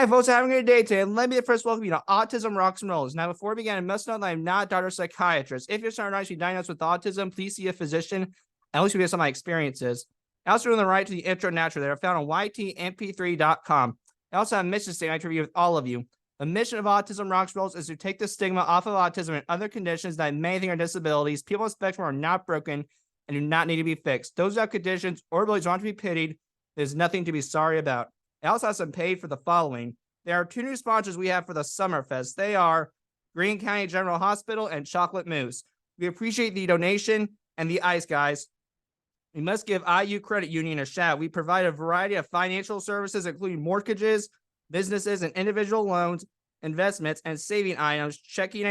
Hi, folks, having a good day today. Let me first welcome you to Autism Rocks and Rolls. Now, before we begin, I must note that I'm not a doctor or psychiatrist. If you're starting to be diagnosed with autism, please see a physician. At least based on my experiences. I also on the right to the intro naturally. They're found on ytmp3.com. I also have a mission statement to review with all of you. The mission of Autism Rocks and Rolls is to take the stigma off of autism and other conditions that may think are disabilities. People on the spectrum are not broken and do not need to be fixed. Those who have conditions or abilities want to be pitied. There's nothing to be sorry about. I also have some paid for the following. There are two new sponsors we have for the Summerfest. They are Greene County General Hospital and Chocolate Mousse. We appreciate the donation and the ice, guys. We must give IU Credit Union a shout. We provide a variety of financial services, including mortgages, businesses, and individual loans, investments, and saving items, checking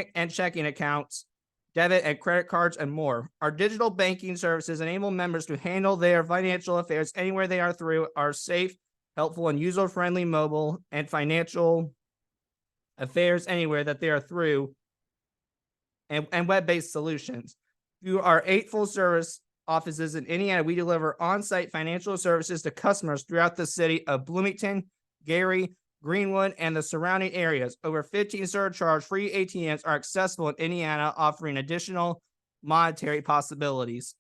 accounts, debit and credit cards, and more. Our digital banking services enable members to handle their financial affairs anywhere they are through our safe, helpful, and user-friendly mobile and financial affairs anywhere that they are through, and web-based solutions. Through our 8 full-service offices in Indiana, we deliver on-site financial services to customers throughout the city of Bloomington, Gary, Greenwood, and the surrounding areas. Over 15 surcharge-free ATMs are accessible in Indiana, offering additional monetary possibilities.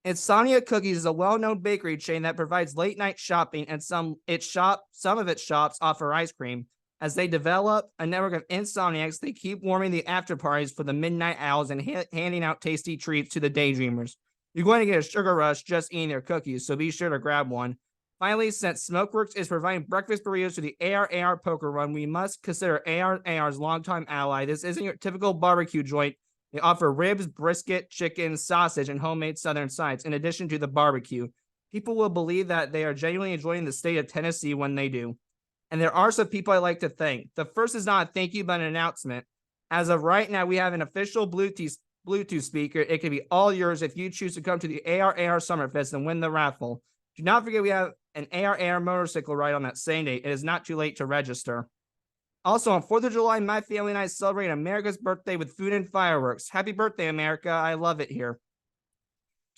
Insomnia Cookies is a well-known bakery chain that provides late-night shopping, and some of its shops offer ice cream. As they develop a network of insomniacs, they keep warming the after parties for the midnight owls and handing out tasty treats to the daydreamers. You're going to get a sugar rush just eating their cookies, so be sure to grab one. Finally, since Smokeworks is providing breakfast burritos to the ARAR poker run, we must consider ARAR's longtime ally. This isn't your typical barbecue joint. They offer ribs, brisket, chicken, sausage, and homemade southern sides, in addition to the barbecue. People will believe that they are genuinely enjoying the state of Tennessee when they do. And there are some people I like to thank. The first is not a thank you, but an announcement. As of right now, we have an official Bluetooth speaker. It can be all yours if you choose to come to the ARAR Summerfest and win the raffle. Do not forget we have an ARAR motorcycle ride on that same day. It is not too late to register. Also, on 4th of July, my family and I celebrate America's birthday with food and fireworks. Happy birthday, America. I love it here.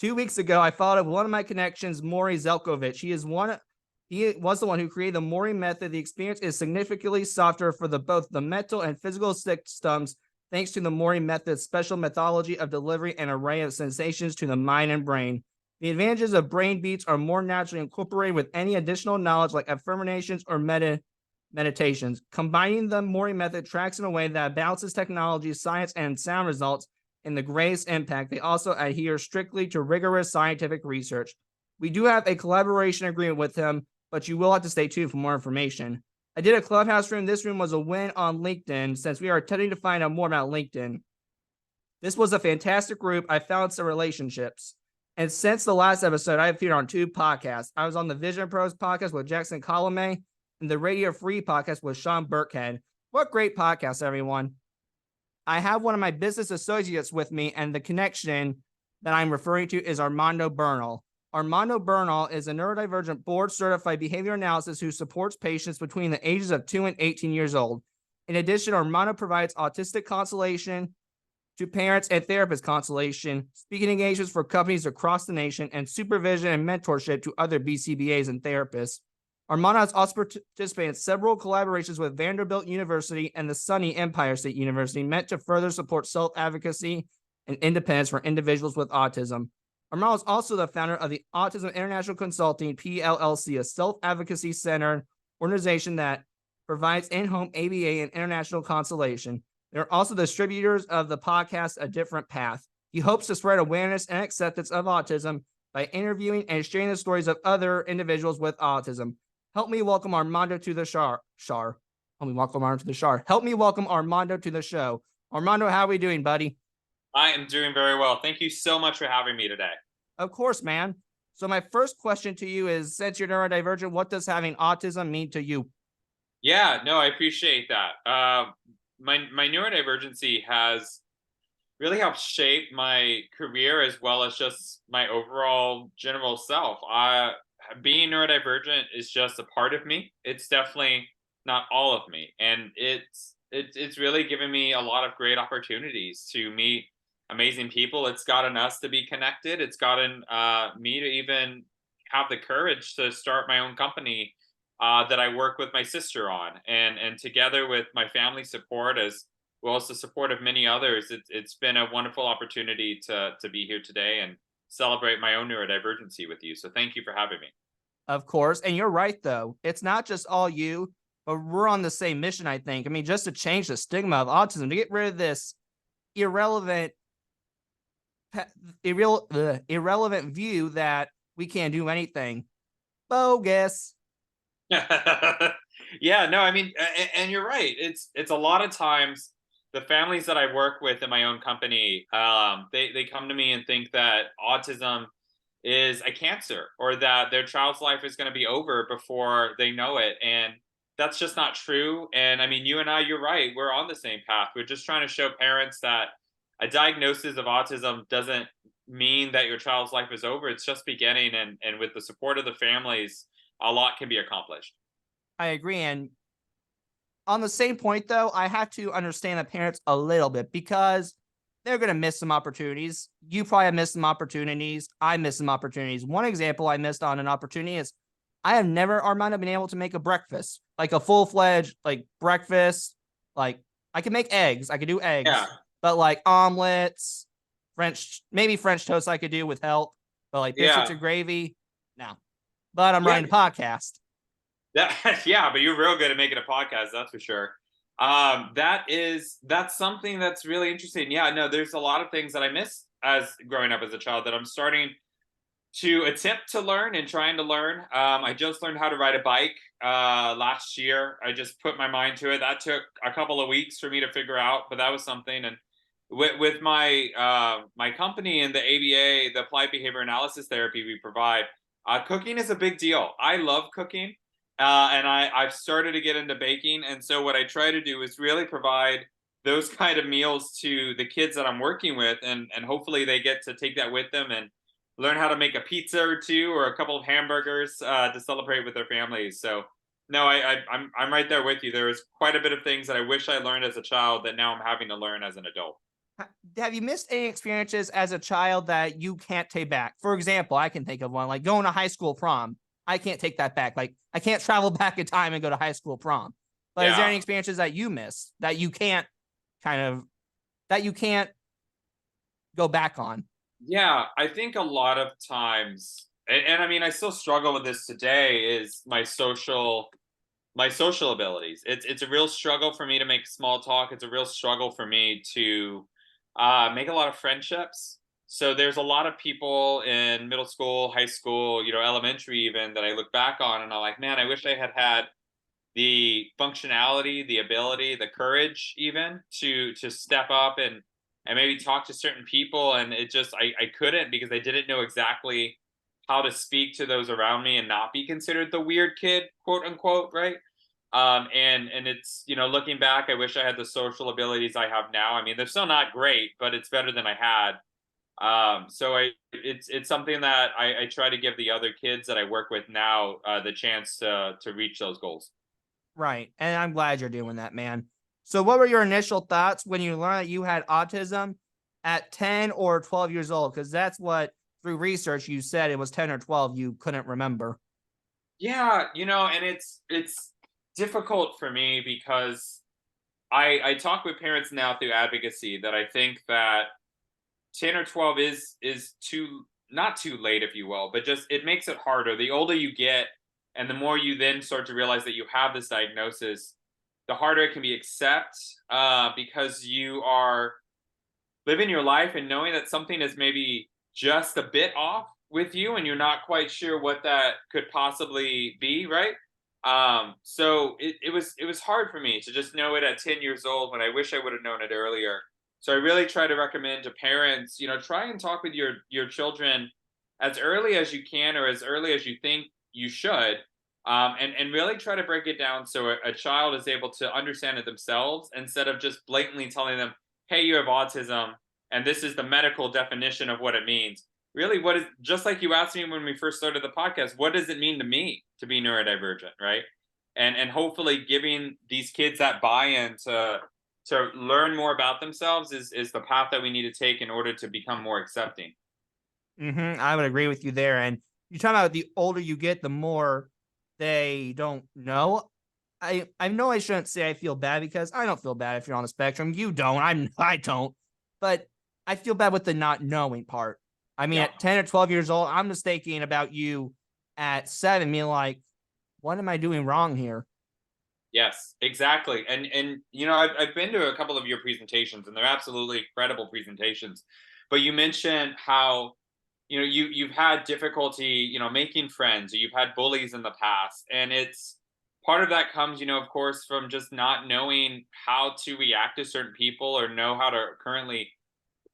2 weeks ago, I followed up one of my connections, Maury Zelkovich. He was the one who created the Maury method. The experience is significantly softer for both the mental and physical systems, thanks to the Maury method's special methodology of delivering an array of sensations to the mind and brain. The advantages of brain beats are more naturally incorporated with any additional knowledge like affirmations or meditations. Combining the Maury method tracks in a way that balances technology, science, and sound results in the greatest impact. They also adhere strictly to rigorous scientific research. We do have a collaboration agreement with him, but you will have to stay tuned for more information. I did a Clubhouse room. This room was a win on LinkedIn since we are attempting to find out more about LinkedIn. This was a fantastic group. I found some relationships. And since the last episode, I appeared on 2 podcasts. I was on the Vision Pros podcast with Jackson Colomé and the Radio Free podcast with Sean Burkhead. What great podcast, everyone. I have one of my business associates with me, and the connection that I'm referring to is Armando Bernal. Armando Bernal is a neurodivergent board-certified behavior analyst who supports patients between the ages of 2 and 18 years old. In addition, Armando provides autistic consultation to parents and therapist consultation, speaking engagements for companies across the nation, and supervision and mentorship to other BCBAs and therapists. Armando has also participated in several collaborations with Vanderbilt University and the Suny Empire State University, meant to further support self-advocacy and independence for individuals with autism. Armando is also the founder of the Autism International Consulting, PLLC, a self-advocacy-centered organization that provides in-home ABA and international consultation. They're also distributors of the podcast A Different Path. He hopes to spread awareness and acceptance of autism by interviewing and sharing the stories of other individuals with autism. Help me welcome Armando to the show. Help me welcome Armando to the show. Help me welcome Armando to the show. Armando, how are we doing, buddy? I am doing very well. Thank you so much for having me today. Of course, man. So my first question to you is, since you're neurodivergent, what does having autism mean to you? Yeah, no, I appreciate that. My neurodivergency has really helped shape my career as well as just my overall general self. Being neurodivergent is just a part of me. It's definitely not all of me, and it's really given me a lot of great opportunities to meet amazing people. It's gotten us to be connected. It's gotten me to even have the courage to start my own company that I work with my sister on, and together with my family support as well as the support of many others, it's been a wonderful opportunity to be here today and celebrate my own neurodivergency with you. So thank you for having me. Of course. And you're right, though. It's not just all you, but we're on the same mission, I think. I mean, just to change the stigma of autism, to get rid of this irrelevant, irrelevant view that we can't do anything. Bogus. Yeah, no, I mean, and you're right. It's a lot of times the families that I work with in my own company, they come to me and think that autism is a cancer or that their child's life is going to be over before they know it, and that's just not true. And I mean, you and I, you're right. We're on the same path. We're just trying to show parents that a diagnosis of autism doesn't mean that your child's life is over. It's just beginning, and with the support of the families, a lot can be accomplished. I agree. And on the same point, though, I have to understand the parents a little bit because they're going to miss some opportunities. You probably have missed some opportunities. I missed some opportunities. One example I missed on an opportunity is I have never, Armando, been able to make a breakfast, like a full-fledged like breakfast. Like I can make eggs. I could do eggs, Yeah. but like omelets, maybe French toast I could do with help, but like biscuits Yeah. and gravy, no. But I'm Yeah. writing a podcast. Yeah, but you're real good at making a podcast, that's for sure. That's something that's really interesting. Yeah, no, there's a lot of things that I missed as growing up as a child that I'm starting to attempt to learn and trying to learn. I just learned how to ride a bike last year. I just put my mind to it. That took a couple of weeks for me to figure out, but that was something. And with my my company and the ABA, the applied behavior analysis therapy we provide, cooking is a big deal. I love cooking, and I've started to get into baking. And so what I try to do is really provide those kind of meals to the kids that I'm working with, and hopefully they get to take that with them and learn how to make a pizza or two or a couple of hamburgers to celebrate with their families. So no, I'm right there with you. There is quite a bit of things that I wish I learned as a child that now I'm having to learn as an adult. Have you missed any experiences as a child that you can't take back? For example, I can think of one like going to high school prom. I can't take that back. Like I can't travel back in time and go to high school prom. But is there Yeah. any experiences that you miss that you can't kind of that you can't go back on? Yeah, I think a lot of times, and I mean, I still struggle with this today, is my social abilities. It's a real struggle for me to make small talk. It's a real struggle for me to make a lot of friendships. So there's a lot of people in middle school, high school, elementary even that I look back on and I'm like, man, I wish I had had the functionality, the ability, the courage even to step up and maybe talk to certain people. And it just I couldn't because I didn't know exactly how to speak to those around me and not be considered the weird kid, quote unquote, right? And it's looking back, I wish I had the social abilities I have now. I mean, they're still not great, but it's better than I had. So it's something that I try to give the other kids that I work with now the chance to reach those goals. Right. And I'm glad you're doing that, man. So what were your initial thoughts when you learned that you had autism at 10 or 12 years old? Because that's what through research you said it was 10 or 12 you couldn't remember. Yeah, and it's difficult for me because I talk with parents now through advocacy that I think that 10 or 12 is too not too late, if you will, but just it makes it harder. The older you get and the more you then start to realize that you have this diagnosis, the harder it can be accept because you are living your life and knowing that something is maybe just a bit off with you and you're not quite sure what that could possibly be, right? So it was hard for me to just know it at 10 years old when I wish I would have known it earlier. So I really try to recommend to parents, try and talk with your children as early as you can or as early as you think you should. And really try to break it down so a child is able to understand it themselves instead of just blatantly telling them, hey, you have autism, and this is the medical definition of what it means. Really, what is just like you asked me when we first started the podcast, what does it mean to me to be neurodivergent, right? And hopefully giving these kids that buy-in to learn more about themselves is the path that we need to take in order to become more accepting. I would agree with you there. And you're talking about the older you get, the more they don't know. I know I shouldn't say I feel bad because I don't feel bad if you're on the spectrum. You don't. I don't. But I feel bad with the not knowing part. I mean, Yeah. at 10 or 12 years old, I'm just thinking about you at 7, being like, what am I doing wrong here? Yes, exactly. And you know, I've been to a couple of your presentations, and they're absolutely incredible presentations. But you mentioned how, you know, you've had difficulty, you know, making friends, or you've had bullies in the past, and it's part of that comes, you know, of course, from just not knowing how to react to certain people or know how to currently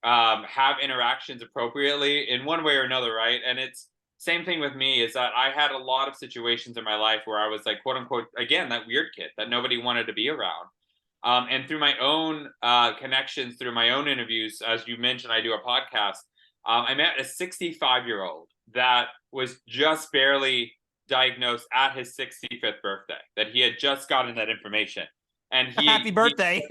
have interactions appropriately in one way or another, right? And it's same thing with me, is that I had a lot of situations in my life where I was like, quote unquote, again, that weird kid that nobody wanted to be around. And through my own connections, through my own interviews, as you mentioned, I do a podcast. I met a 65-year-old that was just barely diagnosed at his 65th birthday, that he had just gotten that information. And Happy he birthday.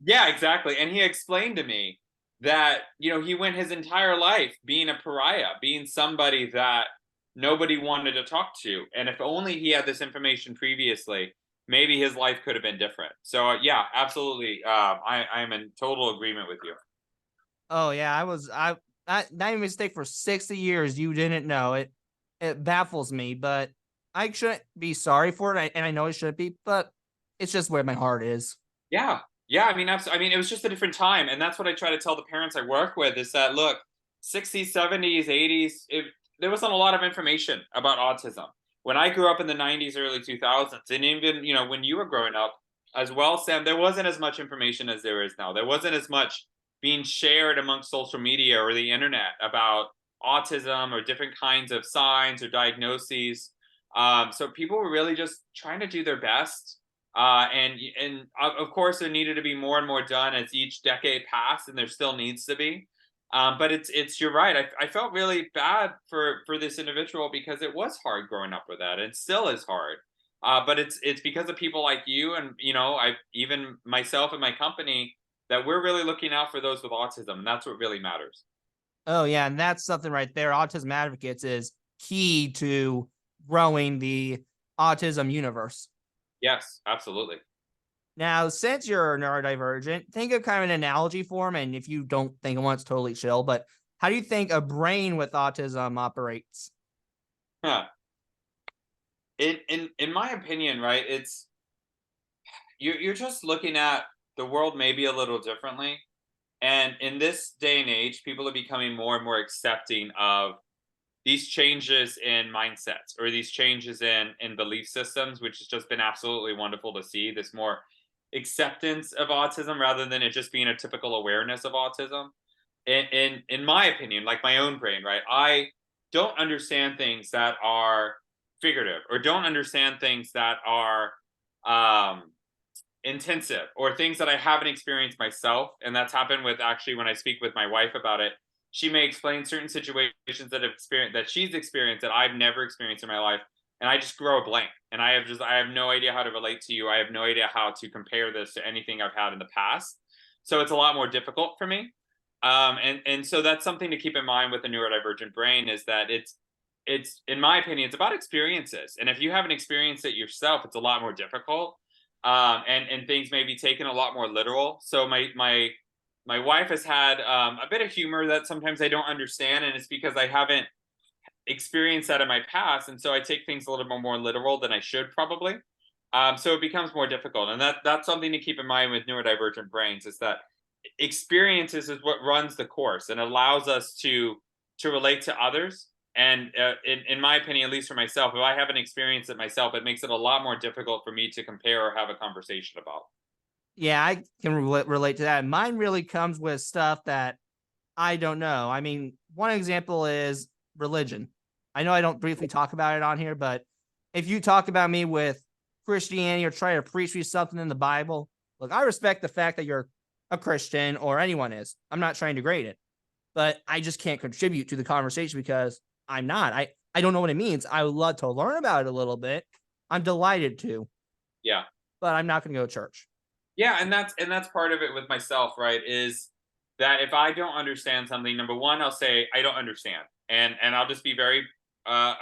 yeah, exactly. And he explained to me that, you know, he went his entire life being a pariah, being somebody that nobody wanted to talk to. And if only he had this information previously, maybe his life could have been different. So, yeah, absolutely. I'm in total agreement with you. Oh yeah, I not even mistake for 60 years you didn't know it. It baffles me, but I shouldn't be sorry for it, and I know it should be, but it's just where my heart is. Yeah. Yeah. I mean, absolutely. I mean, it was just a different time. And that's what I try to tell the parents I work with is that, look, 60s, 70s, 80s, there wasn't a lot of information about autism. When I grew up in the 90s, early 2000s, and even, you know, when you were growing up as well, Sam, there wasn't as much information as there is now. There wasn't as much being shared amongst social media or the internet about autism or different kinds of signs or diagnoses. So people were really just trying to do their best, and of course there needed to be more and more done as each decade passed, and there still needs to be. But it's you're right. I felt really bad for this individual because it was hard growing up with that, and it still is hard. But it's because of people like you, and you know, I even myself and my company, that we're really looking out for those with autism, and that's what really matters. Oh yeah, and that's something right there. Autism Advocates is key to growing the autism universe. Yes, absolutely. Now, since you're neurodivergent, think of kind of an analogy for him. And if you don't think of one, it's totally chill. But how do you think a brain with autism operates? Huh. In my opinion, right, it's you're just looking at the world maybe a little differently. And in this day and age, people are becoming more and more accepting of these changes in mindsets or these changes in belief systems, which has just been absolutely wonderful to see. This more acceptance of autism rather than it just being a typical awareness of autism. In my opinion, like my own brain, right? I don't understand things that are figurative, or don't understand things that are um intensive, or things that I haven't experienced myself. And that's happened with, actually, when I speak with my wife about it, she may explain certain situations that she's experienced that I've never experienced in my life. And I just grow a blank. And I have no idea how to relate to you. I have no idea how to compare this to anything I've had in the past. So it's a lot more difficult for me. And so that's something to keep in mind with the neurodivergent brain, is that it's in my opinion, it's about experiences. And if you haven't experienced it yourself, it's a lot more difficult. And things may be taken a lot more literal. So my wife has had a bit of humor that sometimes I don't understand, and it's because I haven't experienced that in my past, and so I take things a little bit more literal than I should probably. So it becomes more difficult, and that's something to keep in mind with neurodivergent brains, is that experiences is what runs the course and allows us to relate to others. And in my opinion, at least for myself, if I haven't experienced it myself, it makes it a lot more difficult for me to compare or have a conversation about. Yeah, I can relate to that. Mine really comes with stuff that I don't know. I mean, one example is religion. I know I don't briefly talk about it on here, but if you talk about me with Christianity or try to preach me something in the Bible, look, I respect the fact that you're a Christian, or anyone is. I'm not trying to grade it, but I just can't contribute to the conversation because I'm not. I don't know what it means. I would love to learn about it a little bit. I'm delighted to, Yeah. but I'm not going to go to church. Yeah, and that's part of it with myself, right? Is that if I don't understand something, number one, I'll say I don't understand, and I'll just be very uh,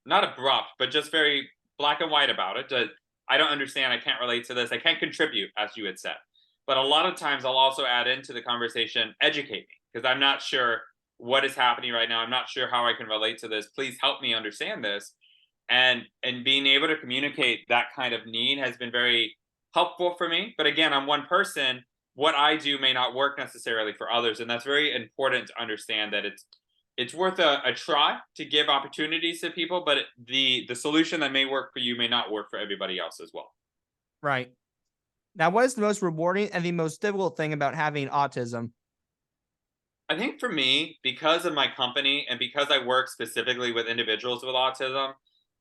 not abrupt, but just very black and white about it. I don't understand. I can't relate to this. I can't contribute, as you had said. But a lot of times I'll also add into the conversation, educate me, because I'm not sure what is happening right now. I'm not sure how I can relate to this. Please help me understand this. And being able to communicate that kind of need has been very helpful for me. But again, I'm one person. What I do may not work necessarily for others. And that's very important to understand that it's worth a try to give opportunities to people, but the solution that may work for you may not work for everybody else as well. Right. Now, what is the most rewarding and the most difficult thing about having autism? I think for me, because of my company and because I work specifically with individuals with autism,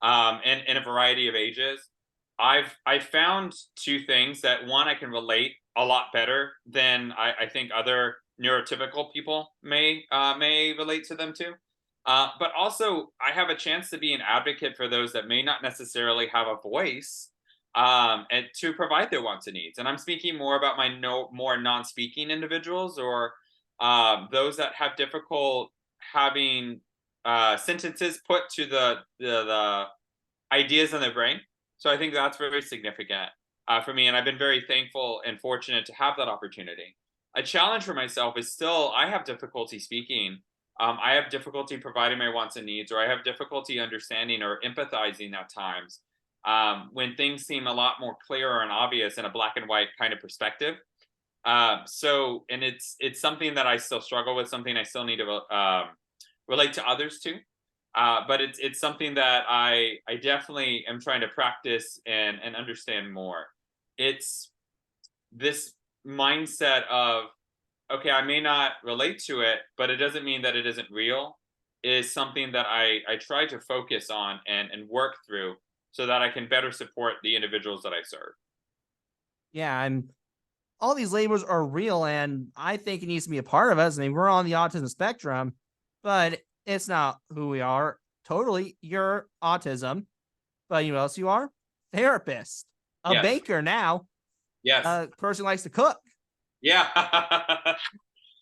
and in a variety of ages, I found two things. That one, I can relate a lot better than I think other neurotypical people may relate to them too. But also, I have a chance to be an advocate for those that may not necessarily have a voice, and to provide their wants and needs. And I'm speaking more about my more non-speaking individuals, or those that have difficult having sentences put to the ideas in their brain. So I think that's very significant for me, and I've been very thankful and fortunate to have that opportunity. A challenge for myself is still I have difficulty speaking. I have difficulty providing my wants and needs, or I have difficulty understanding or empathizing at times when things seem a lot more clear and obvious in a black and white kind of perspective. So, and it's something that I still struggle with, something I still need to relate to others to. But it's something that I definitely am trying to practice and understand more. It's this mindset of, okay, I may not relate to it, but it doesn't mean that it isn't real, is something that I try to focus on and work through so that I can better support the individuals that I serve. Yeah, all these labels are real, and I think it needs to be a part of us. I mean, we're on the autism spectrum, but it's not who we are. Totally, you're autism, but you know what else you are? Therapist, a Yes. baker now, Yes. a person who likes to cook. Yeah.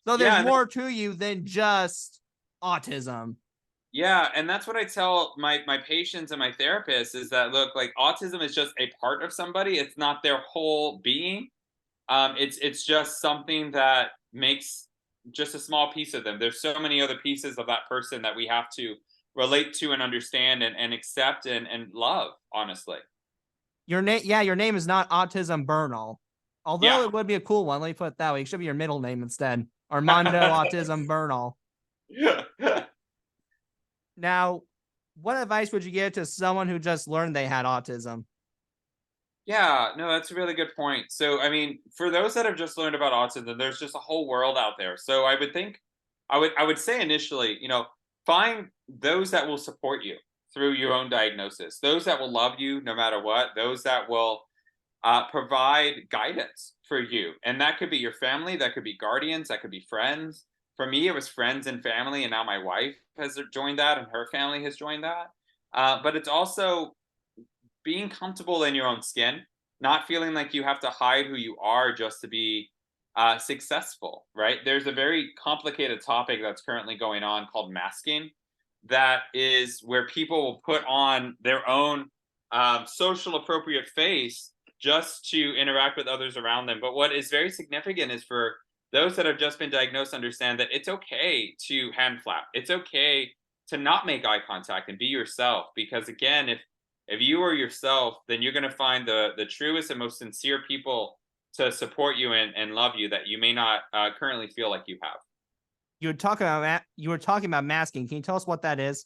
So there's Yeah. more to you than just autism. Yeah, and that's what I tell my patients and my therapists is that, look, like, autism is just a part of somebody. It's not their whole being. It's just something that makes just a small piece of them. There's so many other pieces of that person that we have to relate to and understand and accept and love, honestly. Your name, yeah, your name is not Autism Bernal, although Yeah. it would be a cool one. Let me put it that way. It should be your middle name instead, Armando Autism Bernal. Now, what advice would you give to someone who just learned they had autism? Yeah, no, that's a really good point. So, I mean, for those that have just learned about autism, there's just a whole world out there. So, I would think, I would say initially, find those that will support you through your own diagnosis, those that will love you no matter what, those that will provide guidance for you, and that could be your family, that could be guardians, that could be friends. For me, it was friends and family, and now my wife has joined that, and her family has joined that. But it's also being comfortable in your own skin, not feeling like you have to hide who you are just to be successful, right? There's a very complicated topic that's currently going on called masking, that is where people will put on their own social appropriate face just to interact with others around them. But what is very significant is for those that have just been diagnosed, understand that it's okay to hand flap. It's okay to not make eye contact and be yourself. Because again, if you are yourself, then you're going to find the truest and most sincere people to support you and love you that you may not currently feel like you have. You were talking about masking. Can you tell us what that is?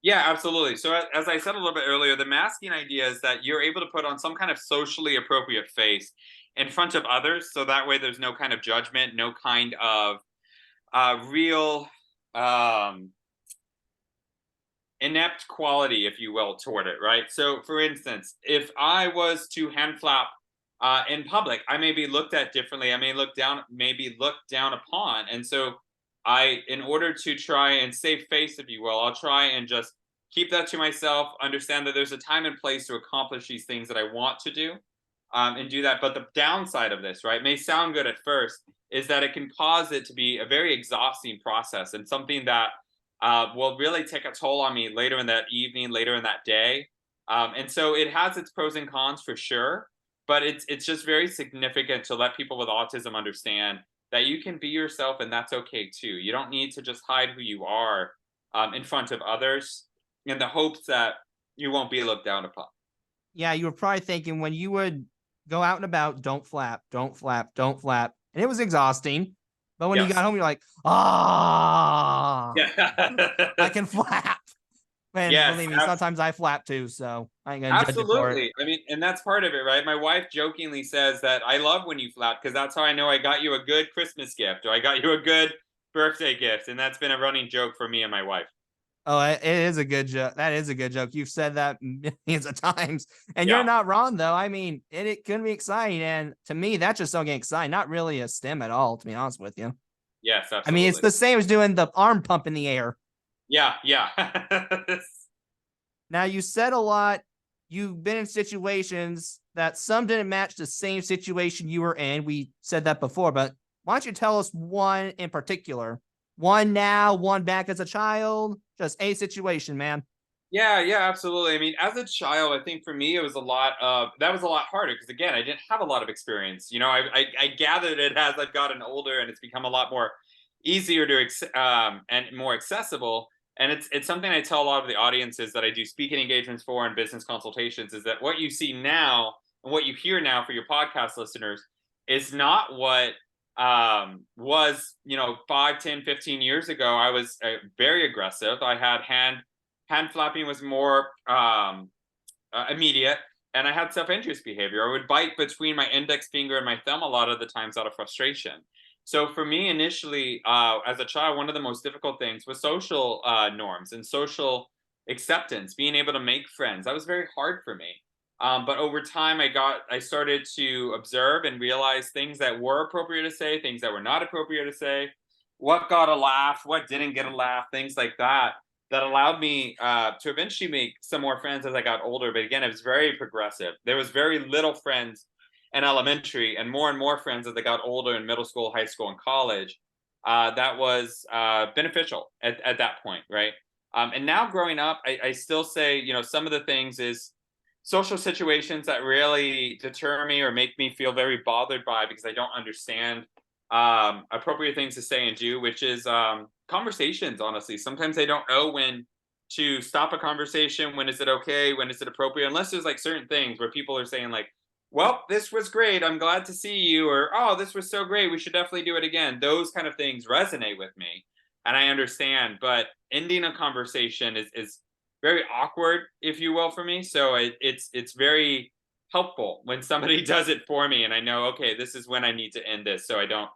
Yeah, absolutely. So as I said a little bit earlier, the masking idea is that you're able to put on some kind of socially appropriate face in front of others, so that way there's no kind of judgment, no kind of real inept quality, if you will, toward it, right? So, for instance, if I was to hand flap in public, I may be looked at differently. I may be looked down upon, and so in order to try and save face, if you will, I'll try and just keep that to myself. Understand that there's a time and place to accomplish these things that I want to do, and do that. But the downside of this, right, may sound good at first, is that it can cause it to be a very exhausting process and something that will really take a toll on me later in that evening, later in that day. And so it has its pros and cons for sure, but it's just very significant to let people with autism understand that you can be yourself and that's okay too. You don't need to just hide who you are in front of others in the hopes that you won't be looked down upon. Yeah, you were probably thinking when you would go out and about, don't flap, don't flap, don't flap. And it was exhausting. But when you got Yes. home, you're like, ah, Yeah. I can flap. And Yes. believe me, sometimes I flap too. So I ain't going to judge you for it. Absolutely. I mean, and that's part of it, right? My wife jokingly says that I love when you flap because that's how I know I got you a good Christmas gift or I got you a good birthday gift. And that's been a running joke for me and my wife. Oh, it is a good joke. That is a good joke. You've said that millions of times, and you're Yeah. not wrong though. I mean, it can be exciting, and to me, that's just so getting exciting. Not really a stem at all, to be honest with you. Yes, I mean, it's absolutely. the same as doing the arm pump in the air. Yeah, yeah. Now, you said a lot. You've been in situations that some didn't match the same situation you were in. We said that before, but why don't you tell us one in particular? One now, one back as a child. Just a situation, man. Yeah, yeah, absolutely. I mean, as a child, I think for me it was a lot of that was a lot harder because again, I didn't have a lot of experience. You know, I gathered it as I've gotten older, and it's become a lot more easier to and more accessible. And it's something I tell a lot of the audiences that I do speaking engagements for and business consultations is that what you see now and what you hear now for your podcast listeners is not what was 5, 10, 15 years ago. I was very aggressive. I had hand flapping was more immediate, and I had self-injurious behavior. I would bite between my index finger and my thumb a lot of the times out of frustration. So for me, initially, as a child, one of the most difficult things was social norms and social acceptance, being able to make friends. That was very hard for me. But over time, I started to observe and realize things that were appropriate to say, things that were not appropriate to say, what got a laugh, what didn't get a laugh, things like that that allowed me to eventually make some more friends as I got older. But again, it was very progressive. There was very little friends in elementary and more friends as I got older in middle school, high school, and college. That was beneficial at that point, right? And now growing up, I still say, some of the things is social situations that really deter me or make me feel very bothered by because I don't understand appropriate things to say and do, which is conversations. Honestly, sometimes I don't know when to stop a conversation. When is it okay? When is it appropriate? Unless there's like certain things where people are saying like, "Well, this was great. I'm glad to see you," or "Oh, this was so great. We should definitely do it again." Those kind of things resonate with me, and I understand. But ending a conversation is very awkward, if you will, for me. So it's very helpful when somebody does it for me, and I know, okay, this is when I need to end this, so I don't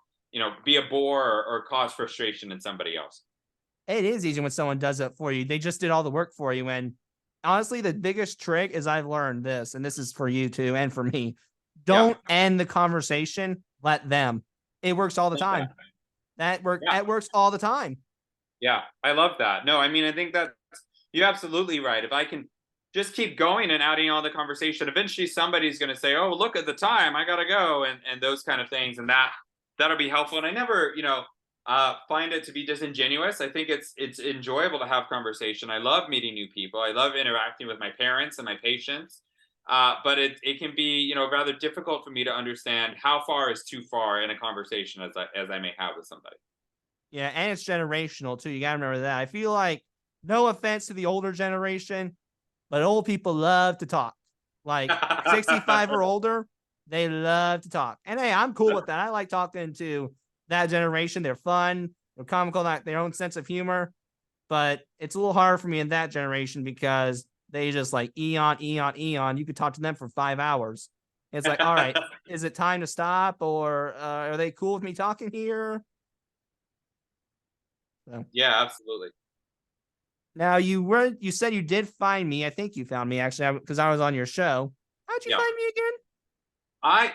be a bore or cause frustration in somebody else. It is easy when someone does it for you. They just did all the work for you. And honestly, the biggest trick is I've learned this, and this is for you too, and for me. Yeah. Don't end the conversation. Let them. It works all the time. Exactly. Yeah. That works all the time. Yeah. I love that. No, I mean, I think that you're absolutely right. If I can just keep going and adding on the conversation, eventually somebody's going to say, "Oh, look at the time. I got to go," and those kind of things. And that'll be helpful. And I never, find it to be disingenuous. I think it's enjoyable to have conversation. I love meeting new people. I love interacting with my parents and my patients. But it can be rather difficult for me to understand how far is too far in a conversation as I may have with somebody. Yeah, and it's generational too. You gotta remember that. I feel like, no offense to the older generation, but old people love to talk. Like 65 or older, they love to talk. And hey, I'm cool with that. I like talking to that generation. They're fun, they're comical, not their own sense of humor. But it's a little hard for me in that generation because they just like eon, eon, eon. You could talk to them for 5 hours. It's like, all right, is it time to stop, or are they cool with me talking here? So. Yeah, absolutely. Now you said you did find me. I think you found me actually because I was on your show. How'd you Yeah. find me again?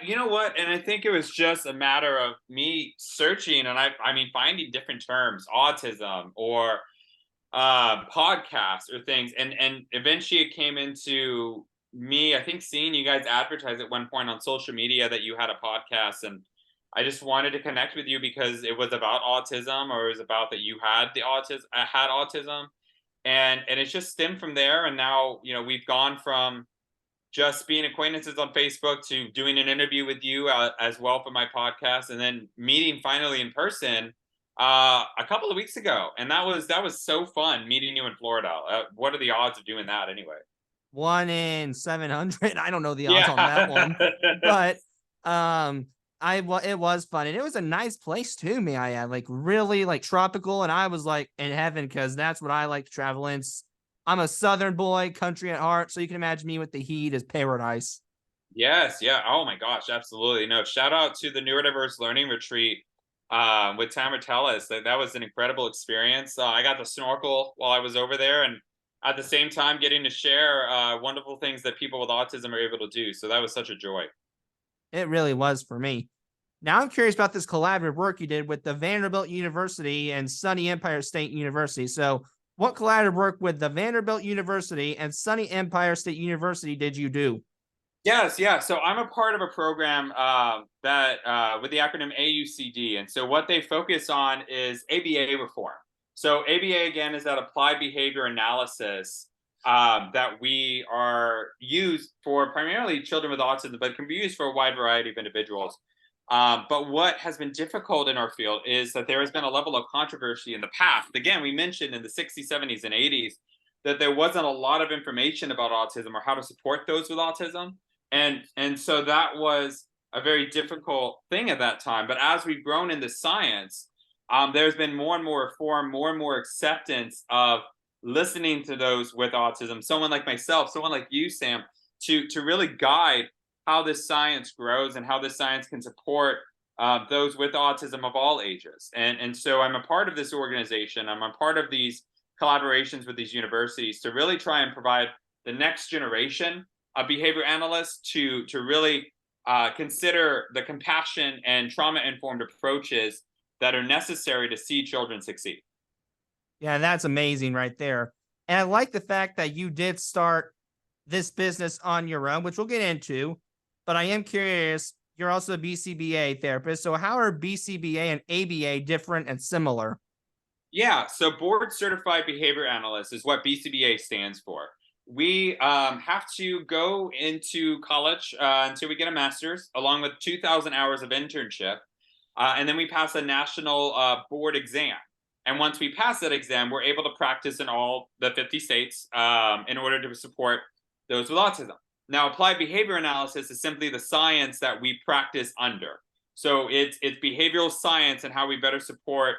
You know what? And I think it was just a matter of me searching and I mean, finding different terms, autism or podcasts or things. And eventually it came into me, I think seeing you guys advertise at one point on social media that you had a podcast and I just wanted to connect with you because it was about autism, or it was about that you had had autism, and it's just stemmed from there. And now, we've gone from just being acquaintances on Facebook to doing an interview with you as well for my podcast, and then meeting finally in person a couple of weeks ago. And that was so fun meeting you in Florida. What are the odds of doing that anyway? 1 in 700. I don't know the odds on that Yeah. one, but um, it was fun, and it was a nice place too. May I add, like really like tropical, and I was like in heaven because that's what I like to travel in. I'm a Southern boy, country at heart, so you can imagine me with the heat is paradise. Yes, yeah. Oh my gosh, absolutely. No, shout out to the Neurodiverse Learning Retreat with Tamara Tellis. That was an incredible experience. I got to snorkel while I was over there, and at the same time getting to share wonderful things that people with autism are able to do. So that was such a joy. It really was for me. Now I'm curious about this collaborative work you did with the Vanderbilt University and Suny Empire State University. So, what collaborative work with the Vanderbilt University and Suny Empire State University did you do? Yes, yeah. So I'm a part of a program that with the acronym AUCD, and so what they focus on is ABA reform. So ABA again is that applied behavior analysis that we are used for primarily children with autism, but can be used for a wide variety of individuals. But what has been difficult in our field is that there has been a level of controversy in the past. Again, we mentioned in the 60s, 70s, and 80s that there wasn't a lot of information about autism or how to support those with autism, and so that was a very difficult thing at that time. But as we've grown in the science, there's been more and more reform, more and more acceptance of listening to those with autism, someone like myself, someone like you, Sam, to really guide how this science grows and how this science can support those with autism of all ages. And so I'm a part of this organization. I'm a part of these collaborations with these universities to really try and provide the next generation of behavior analysts to really consider the compassion and trauma-informed approaches that are necessary to see children succeed. Yeah, that's amazing right there. And I like the fact that you did start this business on your own, which we'll get into. But I am curious, you're also a BCBA therapist. So, how are BCBA and ABA different and similar? Yeah, so board certified behavior analyst is what BCBA stands for. We have to go into college until we get a master's, along with 2,000 hours of internship. And then we pass a national board exam. And once we pass that exam, we're able to practice in all the 50 states in order to support those with autism. Now, applied behavior analysis is simply the science that we practice under. So it's behavioral science and how we better support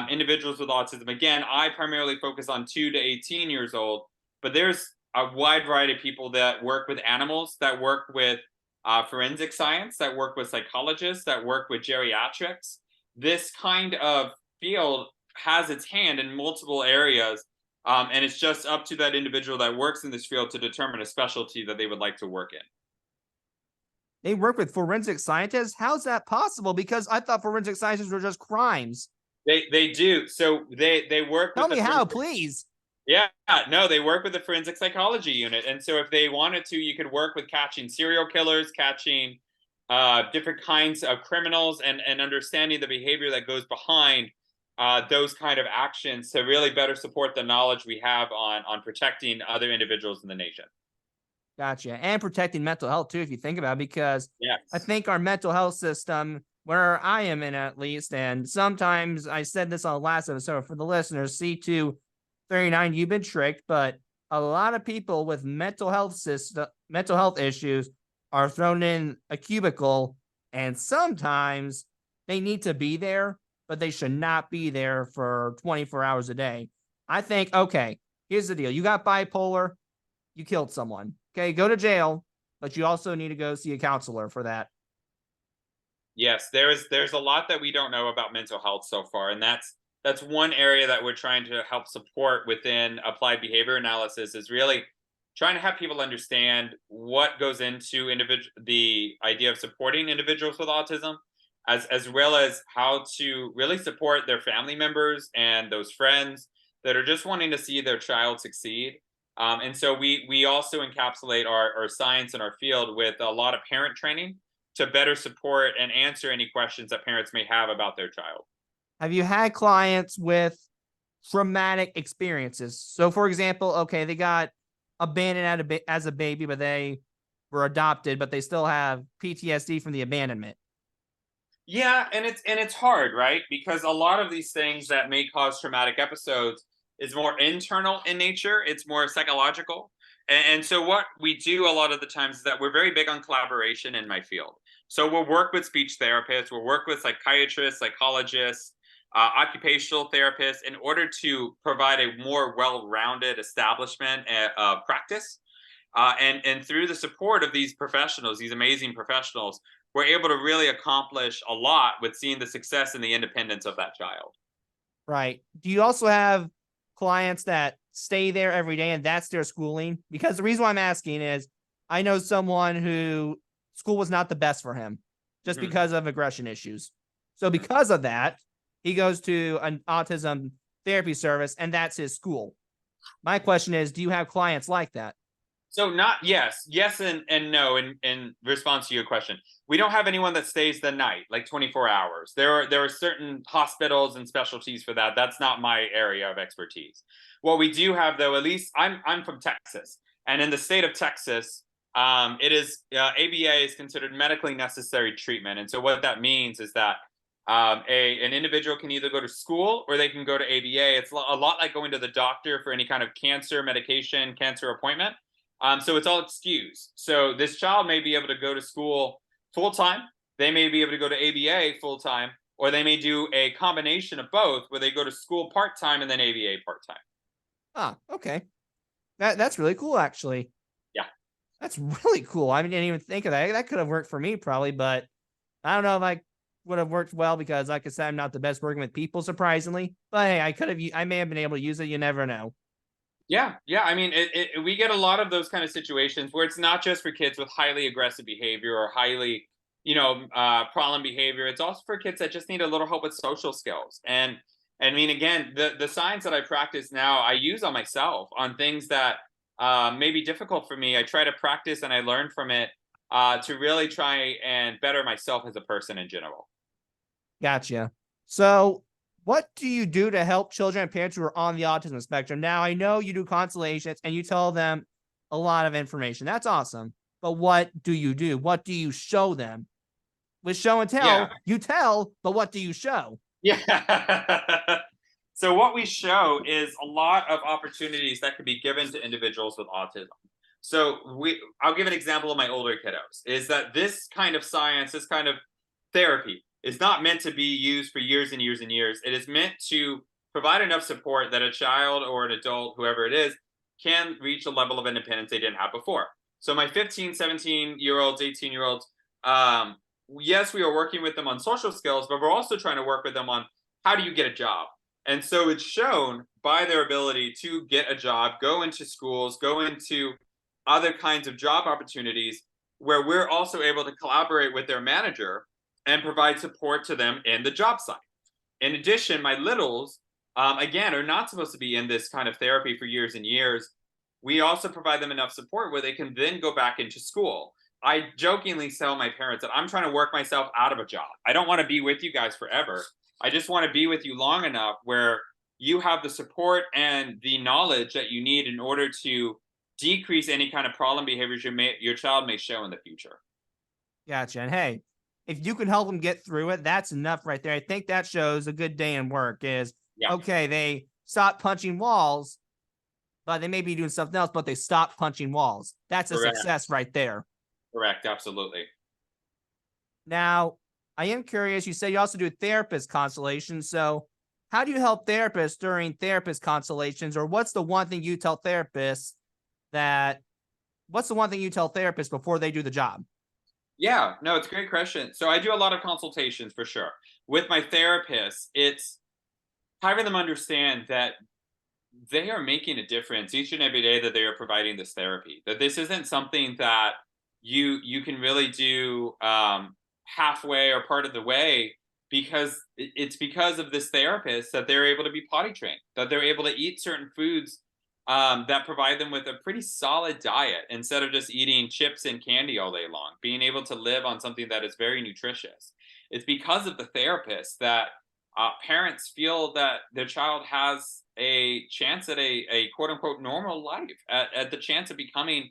individuals with autism. Again, I primarily focus on 2 to 18 years old, but there's a wide variety of people that work with animals, that work with forensic science, that work with psychologists, that work with geriatrics. This kind of field has its hand in multiple areas, and it's just up to that individual that works in this field to determine a specialty that they would like to work in. They work with forensic scientists. How's that possible? Because I thought forensic scientists were just crimes. They do. So they work Tell with me the how, please. Yeah, no, they work with the forensic psychology unit. And so if they wanted to, you could work with catching serial killers, catching different kinds of criminals, and understanding the behavior that goes behind those kind of actions to really better support the knowledge we have on protecting other individuals in the nation. Gotcha. And protecting mental health too, if you think about it, because I Yes. think our mental health system, where I am in at least, and sometimes I said this on the last episode for the listeners, C239, you've been tricked, but a lot of people with mental health issues are thrown in a cubicle, and sometimes they need to be there, but they should not be there for 24 hours a day. I think, okay, here's the deal. You got bipolar, you killed someone. Okay, go to jail, but you also need to go see a counselor for that. Yes, there's a lot that we don't know about mental health so far, and that's one area that we're trying to help support within applied behavior analysis, is really trying to have people understand what goes into the idea of supporting individuals with autism, as well as how to really support their family members and those friends that are just wanting to see their child succeed. And so we also encapsulate our science and our field with a lot of parent training to better support and answer any questions that parents may have about their child. Have you had clients with traumatic experiences? So, for example, okay, they got abandoned as a baby, but they were adopted, but they still have PTSD from the abandonment. Yeah, and it's hard, right? Because a lot of these things that may cause traumatic episodes is more internal in nature. It's more psychological. And so what we do a lot of the times is that we're very big on collaboration in my field. So we'll work with speech therapists, we'll work with psychiatrists, psychologists, occupational therapists in order to provide a more well-rounded establishment practice. And through the support of these professionals, these amazing professionals, we're able to really accomplish a lot with seeing the success and the independence of that child. Right. Do you also have clients that stay there every day and that's their schooling? Because the reason why I'm asking is I know someone who school was not the best for him just because of aggression issues. So because of that, he goes to an autism therapy service and that's his school. My question is, do you have clients like that? So not yes and no in response to your question. We don't have anyone that stays the night, like 24 hours. There are certain hospitals and specialties for that. That's not my area of expertise. What we do have, though, at least I'm from Texas, and in the state of Texas, it is ABA is considered medically necessary treatment, and so what that means is that an individual can either go to school or they can go to ABA. It's a lot like going to the doctor for any kind of cancer medication, cancer appointment. So it's all excused. So this child may be able to go to school full time. They may be able to go to ABA full time, or they may do a combination of both, where they go to school part time and then ABA part time. Ah, okay. That's really cool, actually. Yeah, that's really cool. I didn't even think of that. That could have worked for me probably, but I don't know if I would have worked well because, like I said, I'm not the best working with people, surprisingly. But hey, I may have been able to use it. You never know. yeah. I mean, we get a lot of those kind of situations where it's not just for kids with highly aggressive behavior or highly, problem behavior. It's also for kids that just need a little help with social skills. And I mean, again, the science that I practice now, I use on myself on things that may be difficult for me. I try to practice and I learn from it to really try and better myself as a person in general. Gotcha. So what do you do to help children and parents who are on the autism spectrum? Now, I know you do consultations and you tell them a lot of information. That's awesome. But what do you do? What do you show them? With show and tell, you tell, but what do you show? Yeah. So what we show is a lot of opportunities that could be given to individuals with autism. So I'll give an example of my older kiddos, is that this kind of science, this kind of therapy is not meant to be used for years and years and years. It is meant to provide enough support that a child or an adult, whoever it is, can reach a level of independence they didn't have before. So my 15, 17-year-olds, 18-year-olds, yes, we are working with them on social skills, but we're also trying to work with them on how do you get a job? And so it's shown by their ability to get a job, go into schools, go into other kinds of job opportunities where we're also able to collaborate with their manager and provide support to them in the job site. In addition, my littles, again, are not supposed to be in this kind of therapy for years and years. We also provide them enough support where they can then go back into school. I jokingly tell my parents that I'm trying to work myself out of a job. I don't want to be with you guys forever. I just want to be with you long enough where you have the support and the knowledge that you need in order to decrease any kind of problem behaviors your child may show in the future. Gotcha. And hey, if you can help them get through it, that's enough right there. I think that shows a good day in work is, okay, they stop punching walls, but they may be doing something else, but they stop punching walls. That's a success right there. Correct. Absolutely. Now, I am curious. You say you also do therapist consultations. So how do you help therapists during therapist consultations? Or what's the one thing you tell therapists before they do the job? Yeah, no, it's a great question. So I do a lot of consultations for sure. With my therapists, it's having them understand that they are making a difference each and every day that they are providing this therapy. That this isn't something that you can really do halfway or part of the way, because it's because of this therapist that they're able to be potty trained, that they're able to eat certain foods that provide them with a pretty solid diet instead of just eating chips and candy all day long. being able to live on something that is very nutritious. It's because of the therapist that parents feel that their child has a chance at a quote unquote normal life, at the chance of becoming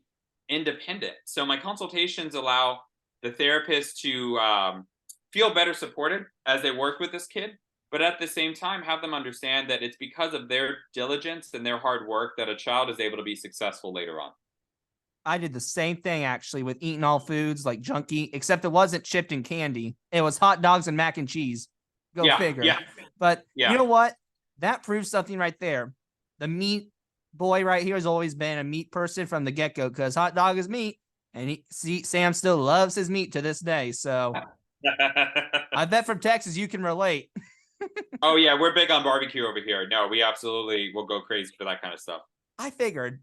independent. So my consultations allow the therapist to feel better supported as they work with this kid, but at the same time have them understand that it's because of their diligence and their hard work that a child is able to be successful later on. I did the same thing actually with eating all foods like junky, except it wasn't chipped in candy. It was hot dogs and mac and cheese. Go figure. Yeah. But Yeah. you know what? That proves something right there. The meat boy right here has always been a meat person from the get-go, because hot dog is meat, and Sam still loves his meat to this day. So I bet from Texas you can relate. Oh yeah, we're big on barbecue over here. No, we absolutely will go crazy for that kind of stuff. I figured.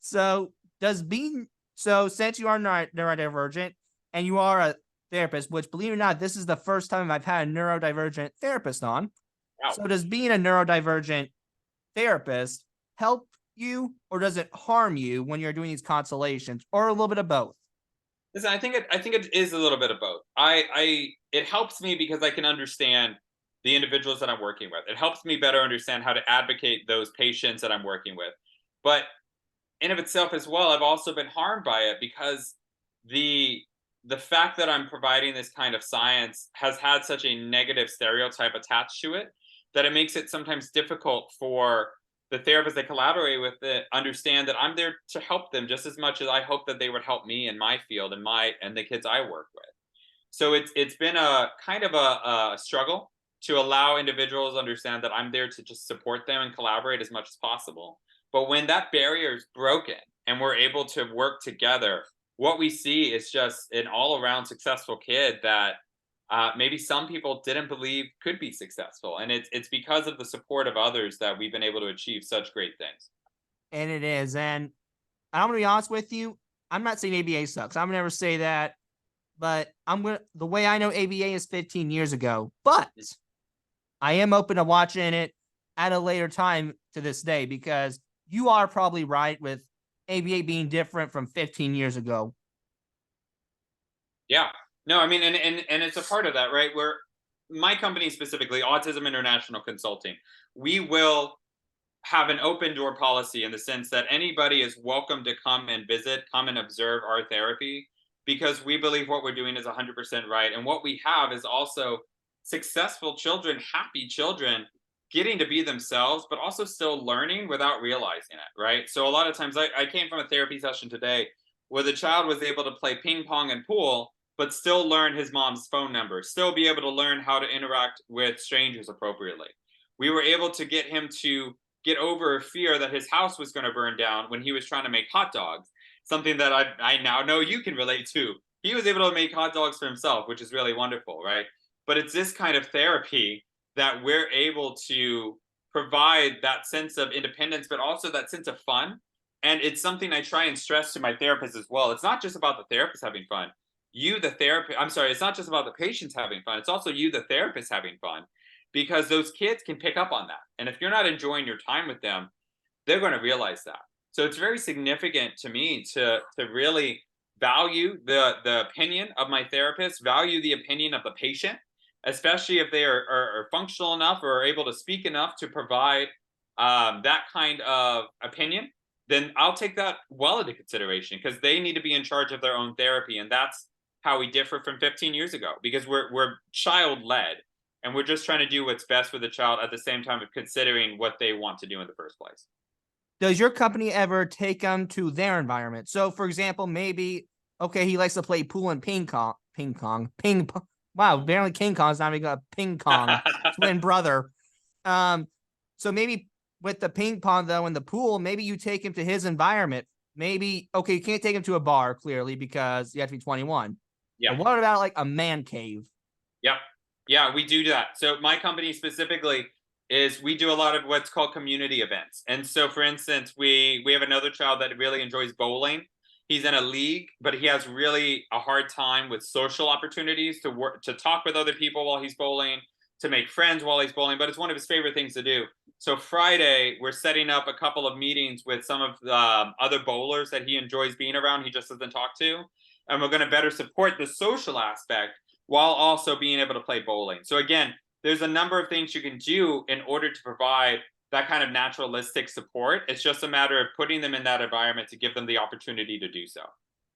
So since you are neurodivergent and you are a therapist, which believe it or not, this is the first time I've had a neurodivergent therapist on. Wow. So does being a neurodivergent therapist help you, or does it harm you when you're doing these consultations, or a little bit of both? Listen, I think it is a little bit of both. It helps me because I can understand the individuals that I'm working with. It helps me better understand how to advocate those patients that I'm working with. But in of itself as well, I've also been harmed by it because the fact that I'm providing this kind of science has had such a negative stereotype attached to it that it makes it sometimes difficult for the therapists that collaborate with it understand that I'm there to help them just as much as I hope that they would help me in my field and the kids I work with. So it's been a kind of a struggle to allow individuals to understand that I'm there to just support them and collaborate as much as possible. But when that barrier is broken and we're able to work together, what we see is just an all-around successful kid that maybe some people didn't believe could be successful. And it's because of the support of others that we've been able to achieve such great things. And it is. And I'm going to be honest with you. I'm not saying ABA sucks. I'm going to never say that. But the way I know ABA is 15 years ago. But I am open to watching it at a later time to this day, because you are probably right with ABA being different from 15 years ago. Yeah. No, I mean, and it's a part of that, right? Where my company specifically, Autism International Consulting, we will have an open door policy in the sense that anybody is welcome to come and visit, come and observe our therapy, because we believe what we're doing is 100% right. And what we have is also successful children, happy children, getting to be themselves, but also still learning without realizing it, right? So a lot of times I came from a therapy session today where the child was able to play ping pong and pool, but still learn his mom's phone number, still be able to learn how to interact with strangers appropriately. We were able to get him to get over a fear that his house was going to burn down when he was trying to make hot dogs, something that I now know you can relate to. He was able to make hot dogs for himself, which is really wonderful, right? But it's this kind of therapy that we're able to provide that sense of independence, but also that sense of fun. And it's something I try and stress to my therapists as well. It's not just about the therapist having fun. It's not just about the patients having fun. It's also you, the therapist, having fun, because those kids can pick up on that. And if you're not enjoying your time with them, they're going to realize that. So it's very significant to me to really value the opinion of my therapist, value the opinion of the patient, especially if they are functional enough or are able to speak enough to provide that kind of opinion. Then I'll take that well into consideration, because they need to be in charge of their own therapy. And that's how we differ from 15 years ago, because we're child-led and we're just trying to do what's best for the child at the same time of considering what they want to do in the first place. Does your company ever take them to their environment? So, for example, maybe, okay, he likes to play pool and ping pong. Wow, apparently King Kong's not even a ping pong twin brother. So maybe with the ping pong, though, and the pool, maybe you take him to his environment. Maybe, okay, you can't take him to a bar, clearly, because you have to be 21. Yeah. But what about like a man cave? Yep. Yeah, we do that. So my company specifically is we do a lot of what's called community events. And so, for instance, we have another child that really enjoys bowling. He's in a league, but he has really a hard time with social opportunities to work, to talk with other people while he's bowling, to make friends while he's bowling. But it's one of his favorite things to do. So Friday, we're setting up a couple of meetings with some of the other bowlers that he enjoys being around. He just doesn't talk to, and we're going to better support the social aspect while also being able to play bowling. So again, there's a number of things you can do in order to provide that kind of naturalistic support. It's just a matter of putting them in that environment to give them the opportunity to do so.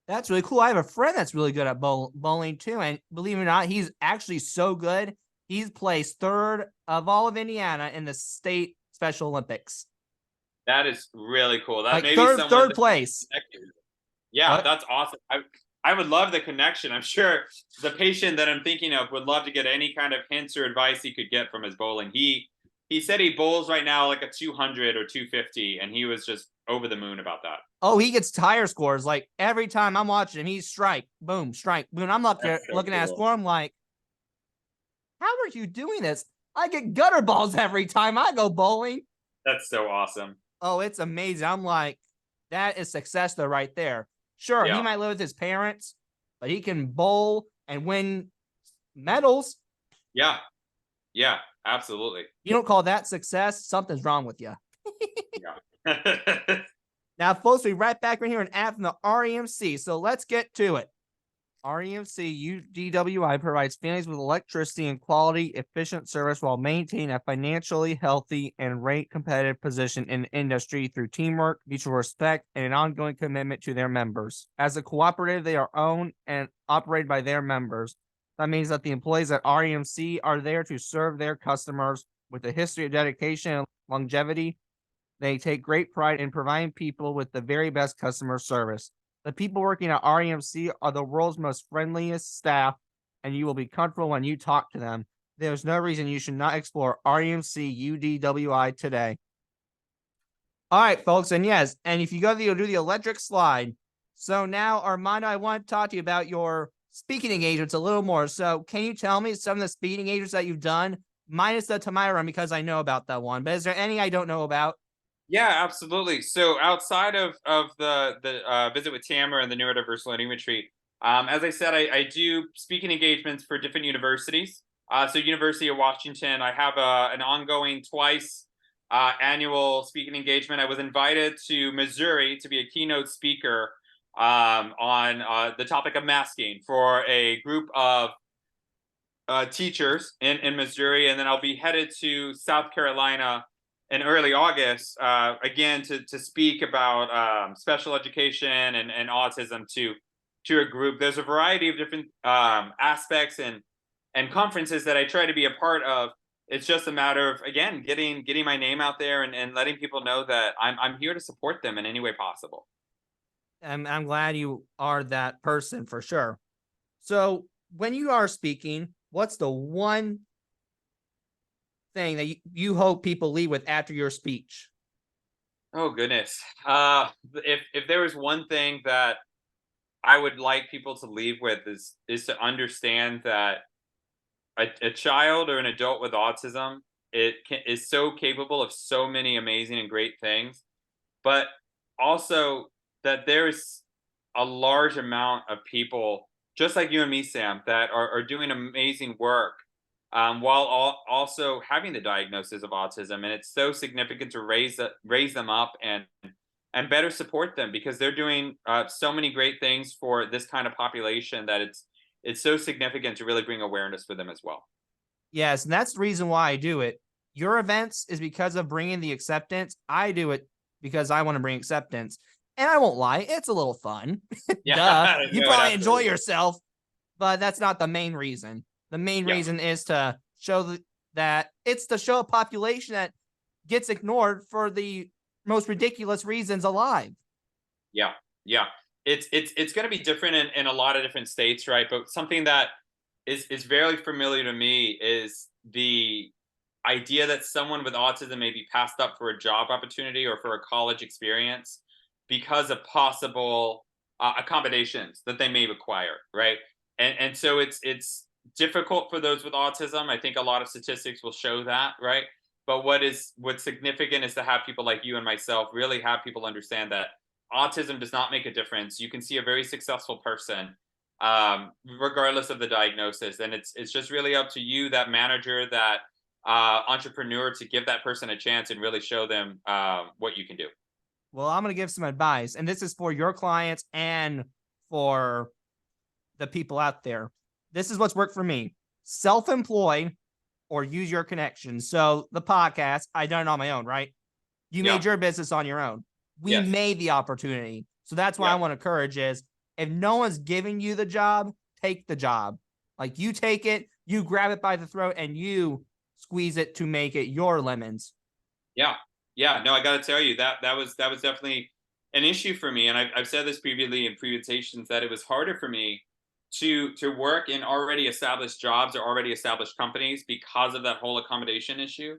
That's really cool. I have a friend that's really good at bowling too, and believe it or not, he's actually so good. He's placed third of all of Indiana in the state Special Olympics. That is really cool. That Like may be third someone place. Yeah, What? that's awesome. I would love the connection. I'm sure the patient that I'm thinking of would love to get any kind of hints or advice he could get from his bowling. He said he bowls right now like a 200 or 250, and he was just over the moon about that. Oh, he gets tire scores. Like every time I'm watching him, he's strike, boom, strike, boom. I'm looking at his score. I'm like, how are you doing this? I get gutter balls every time I go bowling. That's so awesome. Oh, it's amazing. I'm like, that is success though right there. Sure, he might live with his parents, but he can bowl and win medals. Yeah. Yeah, absolutely. You don't call that success? Something's wrong with you. Yeah. Now, folks, we right back right here an ad from the REMC. So let's get to it. REMC UDWI provides families with electricity and quality, efficient service while maintaining a financially healthy and rate competitive position in the industry through teamwork, mutual respect, and an ongoing commitment to their members. As a cooperative, they are owned and operated by their members. That means that the employees at REMC are there to serve their customers with a history of dedication and longevity. They take great pride in providing people with the very best customer service. The people working at REMC are the world's most friendliest staff, and you will be comfortable when you talk to them. There's no reason you should not explore REMC UDWI today. All right, folks, and yes, and if you go, you'll do the electric slide. So now, Armando, I want to talk to you about your speaking engagements a little more. So can you tell me some of the speaking engagements that you've done, minus the Tamara run, because I know about that one, but is there any I don't know about? Yeah, absolutely. So outside of the visit with Tamara and the neurodiverse learning retreat, as I said, I do speaking engagements for different universities. So University of Washington, I have an ongoing twice annual speaking engagement. I was invited to Missouri to be a keynote speaker on the topic of masking for a group of teachers in Missouri, and then I'll be headed to South Carolina in early August, again to speak about special education and autism to a group. There's a variety of different aspects and conferences that I try to be a part of. It's just a matter of, again, getting my name out there and letting people know that I'm here to support them in any way possible. I'm glad you are that person for sure. So when you are speaking, what's the one thing that you hope people leave with after your speech? Oh goodness. If there was one thing that I would like people to leave with is to understand that a child or an adult with autism is so capable of so many amazing and great things, but also that there's a large amount of people just like you and me, Sam, that are doing amazing work while also having the diagnosis of autism, and it's so significant to raise them up and better support them because they're doing so many great things for this kind of population that it's so significant to really bring awareness for them as well. Yes, and that's the reason why I do it. Your events is because of bringing the acceptance. I do it because I want to bring acceptance. And I won't lie, it's a little fun. Yeah, Duh. You no, probably enjoy absolutely. yourself, but that's not the main reason. The main reason is to show that it's to show a population that gets ignored for the most ridiculous reasons alive. Yeah, yeah. It's going to be different in a lot of different states, right? But something that is very familiar to me is the idea that someone with autism may be passed up for a job opportunity or for a college experience because of possible accommodations that they may require, right? And so it's difficult for those with autism. I think a lot of statistics will show that, right? But what's significant is to have people like you and myself really have people understand that autism does not make a difference. You can see a very successful person regardless of the diagnosis, and it's just really up to you, that manager, that entrepreneur to give that person a chance and really show them what you can do. Well, I'm going to give some advice, and this is for your clients and for the people out there. This is what's worked for me. Self-employed or use your connections. So the podcast, I done it on my own, right? You Yeah. made your business on your own. We Yes. made the opportunity. So that's why I want to encourage is if no one's giving you the job, take the job. Like you take it, you grab it by the throat and you squeeze it to make it your lemons. Yeah. Yeah. No, I got to tell you that was definitely an issue for me. And I've said this previously in presentations that it was harder for me to work in already established jobs or already established companies because of that whole accommodation issue.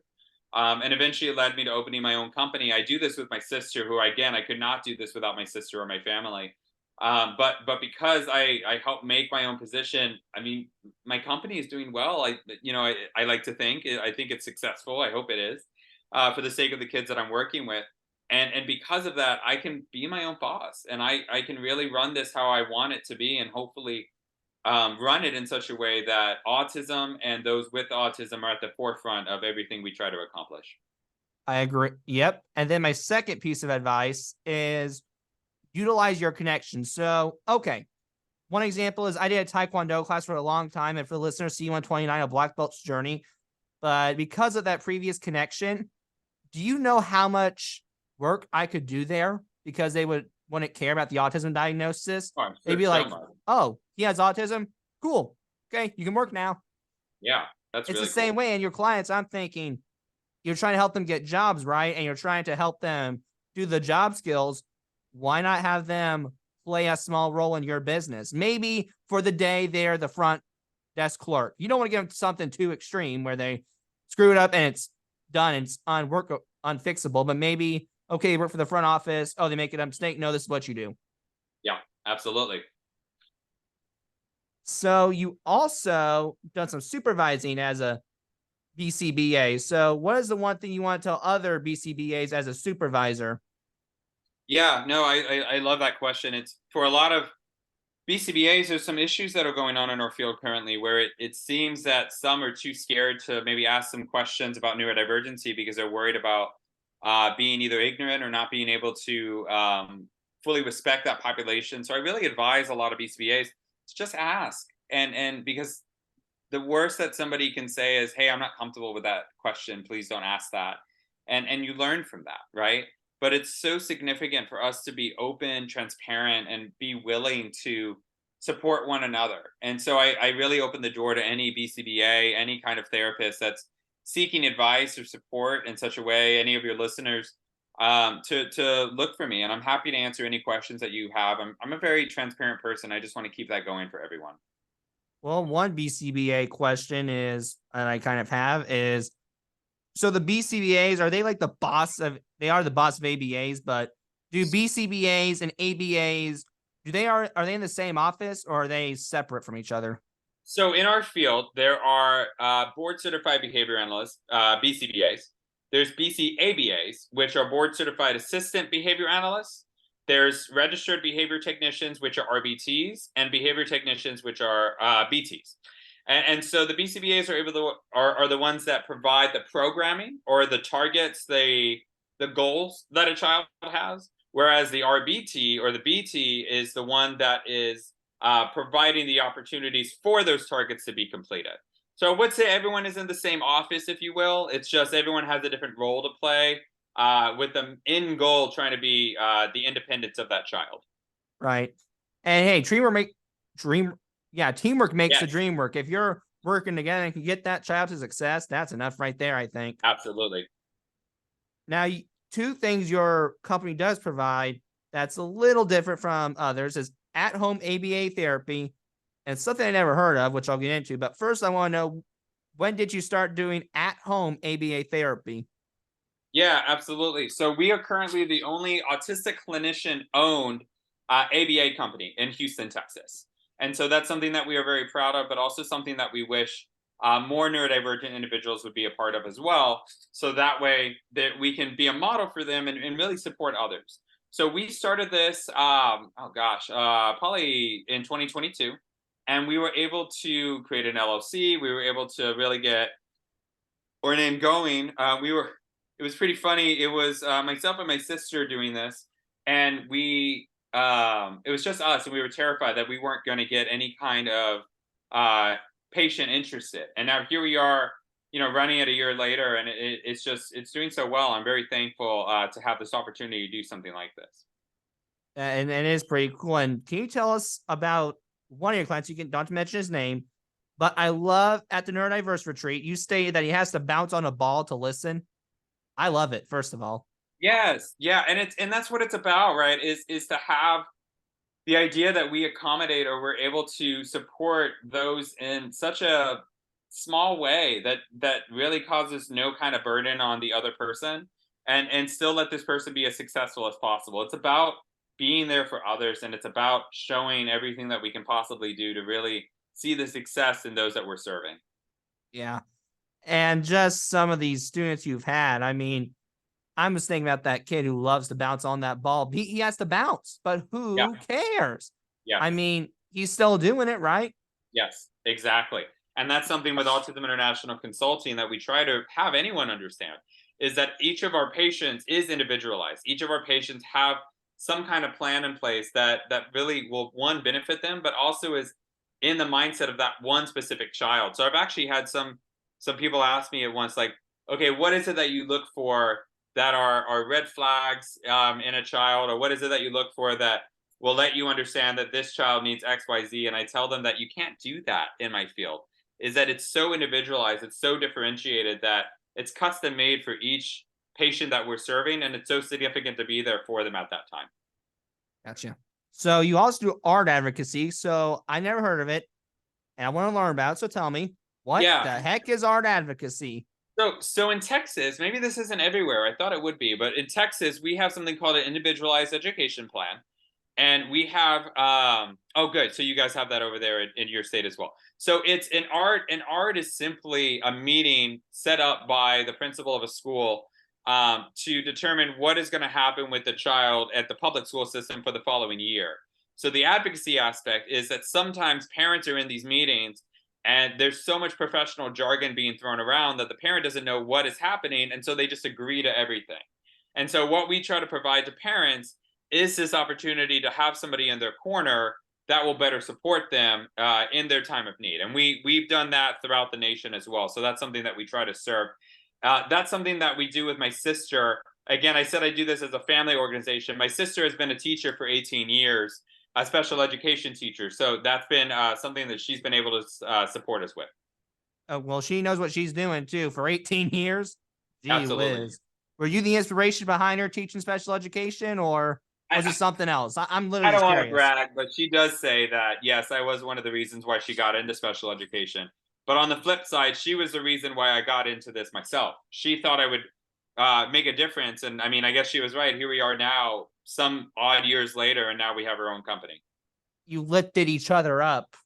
And eventually it led me to opening my own company. I do this with my sister, who again, I could not do this without my sister or my family. But because I help make my own position, I mean, my company is doing well. I like to think I think it's successful. I hope it is, for the sake of the kids that I'm working with. And because of that, I can be my own boss, and I can really run this how I want it to be, and hopefully run it in such a way that autism and those with autism are at the forefront of everything we try to accomplish. I agree. Yep. And then my second piece of advice is utilize your connections. So, okay. One example is I did a Taekwondo class for a long time. And for the listeners, C129, a black belt's journey. But because of that previous connection, do you know how much work I could do there? Because they wouldn't care about the autism diagnosis. Oh, They'd be like, oh, he has autism. Cool. Okay. You can work now. Yeah. That's it's really the same cool. way. And your clients, I'm thinking, you're trying to help them get jobs, right? And you're trying to help them do the job skills. Why not have them play a small role in your business? Maybe for the day they're the front desk clerk. You don't want to give them something too extreme where they screw it up and it's done and it's unfixable. But maybe, okay, work for the front office. Oh, they make a mistake. No, this is what you do. Yeah, absolutely. So you also done some supervising as a BCBA. So what is the one thing you want to tell other BCBAs as a supervisor? Yeah, no, I love that question. It's for a lot of BCBAs, there's some issues that are going on in our field currently where it seems that some are too scared to maybe ask some questions about neurodivergency because they're worried about being either ignorant or not being able to fully respect that population. So I really advise a lot of BCBAs to just ask. And because the worst that somebody can say is, hey, I'm not comfortable with that question. Please don't ask that. And you learn from that, right? But it's so significant for us to be open, transparent, and be willing to support one another. And so I really open the door to any BCBA, any kind of therapist that's seeking advice or support in such a way, any of your listeners, to look for me. And I'm happy to answer any questions that you have. I'm a very transparent person. I just want to keep that going for everyone. Well, one BCBA question is, and I kind of have, is so the BCBAs, are they like the boss of, they are the boss of ABAs, but do BCBAs and ABAs, are they in the same office or are they separate from each other? So in our field, there are board certified behavior analysts, BCBAs. There's BCABAs, which are board certified assistant behavior analysts. There's registered behavior technicians, which are RBTs, and behavior technicians, which are BTs. And so the BCBAs are able to are the ones that provide the programming or the targets, the goals that a child has, whereas the RBT or the BT is the one that is providing the opportunities for those targets to be completed. So I would say everyone is in the same office, if you will. It's just everyone has a different role to play, with the end goal trying to be the independence of that child. Right. And hey, teamwork makes the Yes, dream work. If you're working together and can get that child to success, that's enough right there, I think. absolutely. Now, two things your company does provide that's a little different from others is at-home ABA therapy and something I never heard of, which I'll get into. But first, I want to know, when did you start doing at-home ABA therapy? Yeah, absolutely. So we are currently the only autistic clinician owned ABA company in Houston, Texas. And so that's something that we are very proud of, but also something that we wish more neurodivergent individuals would be a part of as well. So that way that we can be a model for them and really support others. So we started this, probably in 2022. And we were able to create an LLC. We were able to really get or named Going. It was pretty funny. It was myself and my sister doing this, and it was just us, and we were terrified that we weren't going to get any kind of uh, patient interested. And now here we are, running it a year later, and it's doing so well. I'm very thankful to have this opportunity to do something like this. And it is pretty cool. And can you tell us about one of your clients? You can don't mention his name, but I love at the neurodiverse retreat, you stated that he has to bounce on a ball to listen. I love it, first of all. Yes, yeah, and that's what it's about, right? Is to have the idea that we accommodate or we're able to support those in such a small way that really causes no kind of burden on the other person, and still let this person be as successful as possible. It's about being there for others, and it's about showing everything that we can possibly do to really see the success in those that we're serving. Yeah. And just some of these students you've had. I mean, I'm just thinking about that kid who loves to bounce on that ball. He has to bounce, but Yeah, who cares? yeah. I mean, he's still doing it, right? Yes, exactly. And that's something with Autism International Consulting that we try to have anyone understand, is that each of our patients is individualized. Each of our patients have some kind of plan in place that really will, one, benefit them, but also is in the mindset of that one specific child. So I've actually had some people ask me at once, like, okay, what is it that you look for that are red flags in a child, or what is it that you look for that will let you understand that this child needs XYZ? And I tell them that you can't do that in my field, is that it's so individualized, it's so differentiated that it's custom made for each patient that we're serving. And it's so significant to be there for them at that time. Gotcha. So you also do art advocacy. So I never heard of it and I want to learn about it. So tell me, what Yeah. the heck is art advocacy? So in Texas, maybe this isn't everywhere. I thought it would be, but in Texas, we have something called an individualized education plan. And we have oh, good. So you guys have that over there in your state as well. So it's an art is simply a meeting set up by the principal of a school to determine what is going to happen with the child at the public school system for the following year. So the advocacy aspect is that sometimes parents are in these meetings and there's so much professional jargon being thrown around that the parent doesn't know what is happening, and so they just agree to everything. And so what we try to provide to parents is this opportunity to have somebody in their corner that will better support them in their time of need. And we've done that throughout the nation as well. So that's something that we try to serve. That's something that we do with my sister. Again, I said I do this as a family organization. My sister has been a teacher for 18 years, a special education teacher. So that's been something that she's been able to support us with. Well, she knows what she's doing too for 18 years. Gee Absolutely. whiz. Were you the inspiration behind her teaching special education, or was it something else? I'm literally I don't just want to curious. brag, but she does say that, yes, I was one of the reasons why she got into special education. But on the flip side, she was the reason why I got into this myself. She thought I would make a difference. And I mean, I guess she was right. Here we are now, some odd years later, and now we have our own company. You lifted each other up.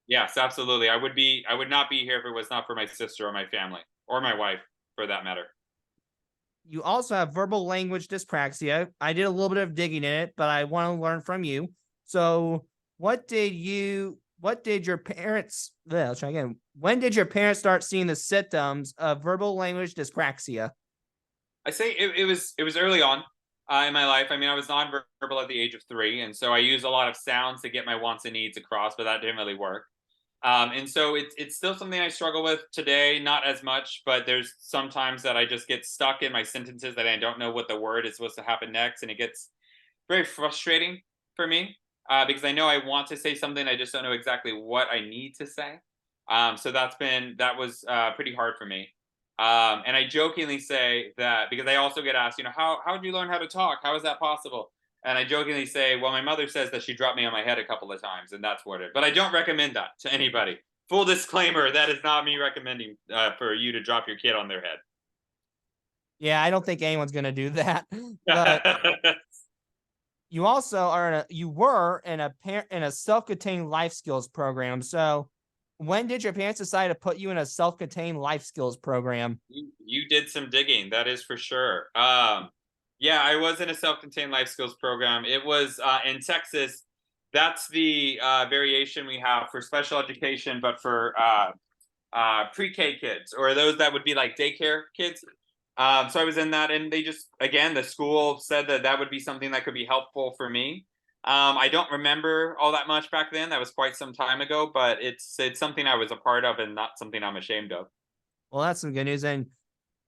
Yes, absolutely. I would not be here if it was not for my sister or my family or my wife, for that matter. You also have verbal language dyspraxia. I did a little bit of digging in it, but I want to learn from you. So, what did your parents, let's try again. When did your parents start seeing the symptoms of verbal language dyspraxia? I say it was early on in my life. I mean, I was nonverbal at the age of 3, and so I use a lot of sounds to get my wants and needs across, but that didn't really work. And so it's still something I struggle with today, not as much, but there's sometimes that I just get stuck in my sentences that I don't know what the word is supposed to happen next, and it gets very frustrating for me because I know I want to say something, I just don't know exactly what I need to say. So that was pretty hard for me. And I jokingly say that because I also get asked, how did you learn how to talk? How is that possible? And I jokingly say, well, my mother says that she dropped me on my head a couple of times, and that's what it. But I don't recommend that to anybody. Full disclaimer: that is not me recommending for you to drop your kid on their head. Yeah, I don't think anyone's gonna do that. But you also you were in a self-contained life skills program. So, when did your parents decide to put you in a self-contained life skills program? You did some digging, that is for sure. Yeah, I was in a self-contained life skills program. It was in Texas. That's the variation we have for special education, but for pre-K kids, or those that would be like daycare kids. So I was in that, and they just, again, the school said that that would be something that could be helpful for me. I don't remember all that much back then. That was quite some time ago, but it's something I was a part of and not something I'm ashamed of. Well, that's some good news. And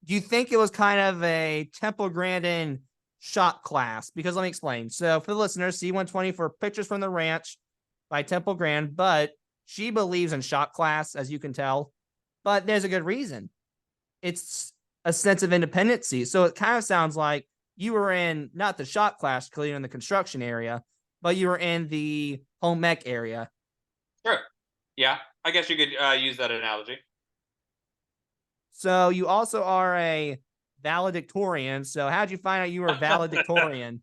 do you think it was kind of a Temple Grandin shop class? Because let me explain. So for the listeners, C120 for Pictures from the Ranch by Temple Grandin, but she believes in shop class, as you can tell. But there's a good reason. It's a sense of independency. So it kind of sounds like you were in not the shop class, clearly in the construction area, but you were in the home ec area. Sure. Yeah, I guess you could use that analogy. So you also are a valedictorian. So how'd you find out you were a valedictorian?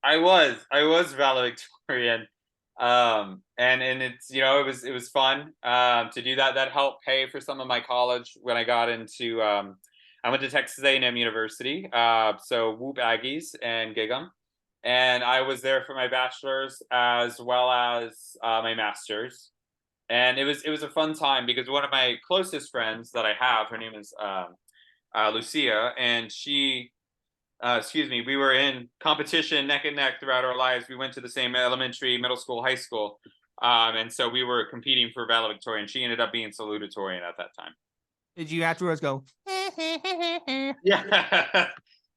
I was valedictorian. And it's, it was fun to do that. That helped pay for some of my college when I got into I went to Texas A&M University, so Whoop Aggies and Gig 'em. And I was there for my bachelor's as well as my master's. And it was a fun time because one of my closest friends that I have, her name is Lucia, and she excuse me, we were in competition neck and neck throughout our lives. We went to the same elementary, middle school, high school. And so we were competing for valedictorian. She ended up being salutatorian at that time. Did you afterwards go? Yeah.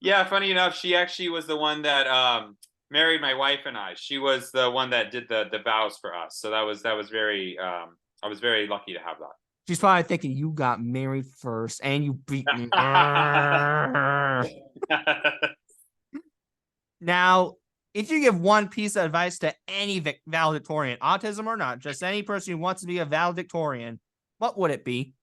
Yeah, funny enough, she actually was the one that married my wife and I. She was the one that did the vows for us. So that was very I was very lucky to have that. She's probably thinking you got married first and you beat me. Now, if you give one piece of advice to any valedictorian, autism or not, just any person who wants to be a valedictorian, what would it be?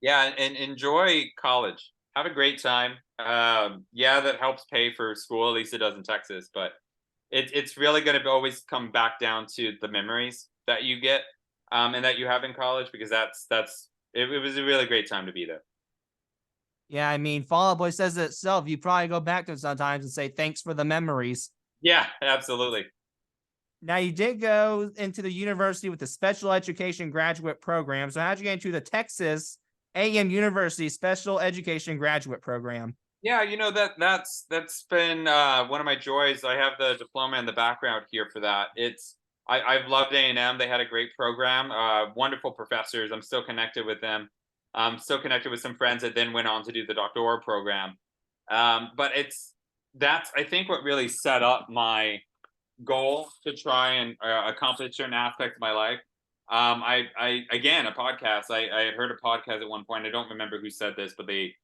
Yeah, and enjoy college. Have a great time. Yeah, that helps pay for school. At least it does in Texas, but it's really going to always come back down to the memories that you get and that you have in college, because it was a really great time to be there. Yeah, I mean, Fall Out Boy says it itself. You probably go back to it sometimes and say thanks for the memories. Yeah, absolutely. Now, you did go into the university with the special education graduate program. So how'd you get into the Texas A&M University Special Education Graduate Program? Yeah, that's been one of my joys. I have the diploma in the background here for that. I've loved A&M. They had a great program, wonderful professors. I'm still connected with them. I'm still connected with some friends that then went on to do the doctoral program. But that's I think what really set up my goal to try and accomplish certain aspects of my life. I again, a podcast. I had heard a podcast at one point. I don't remember who said this, but he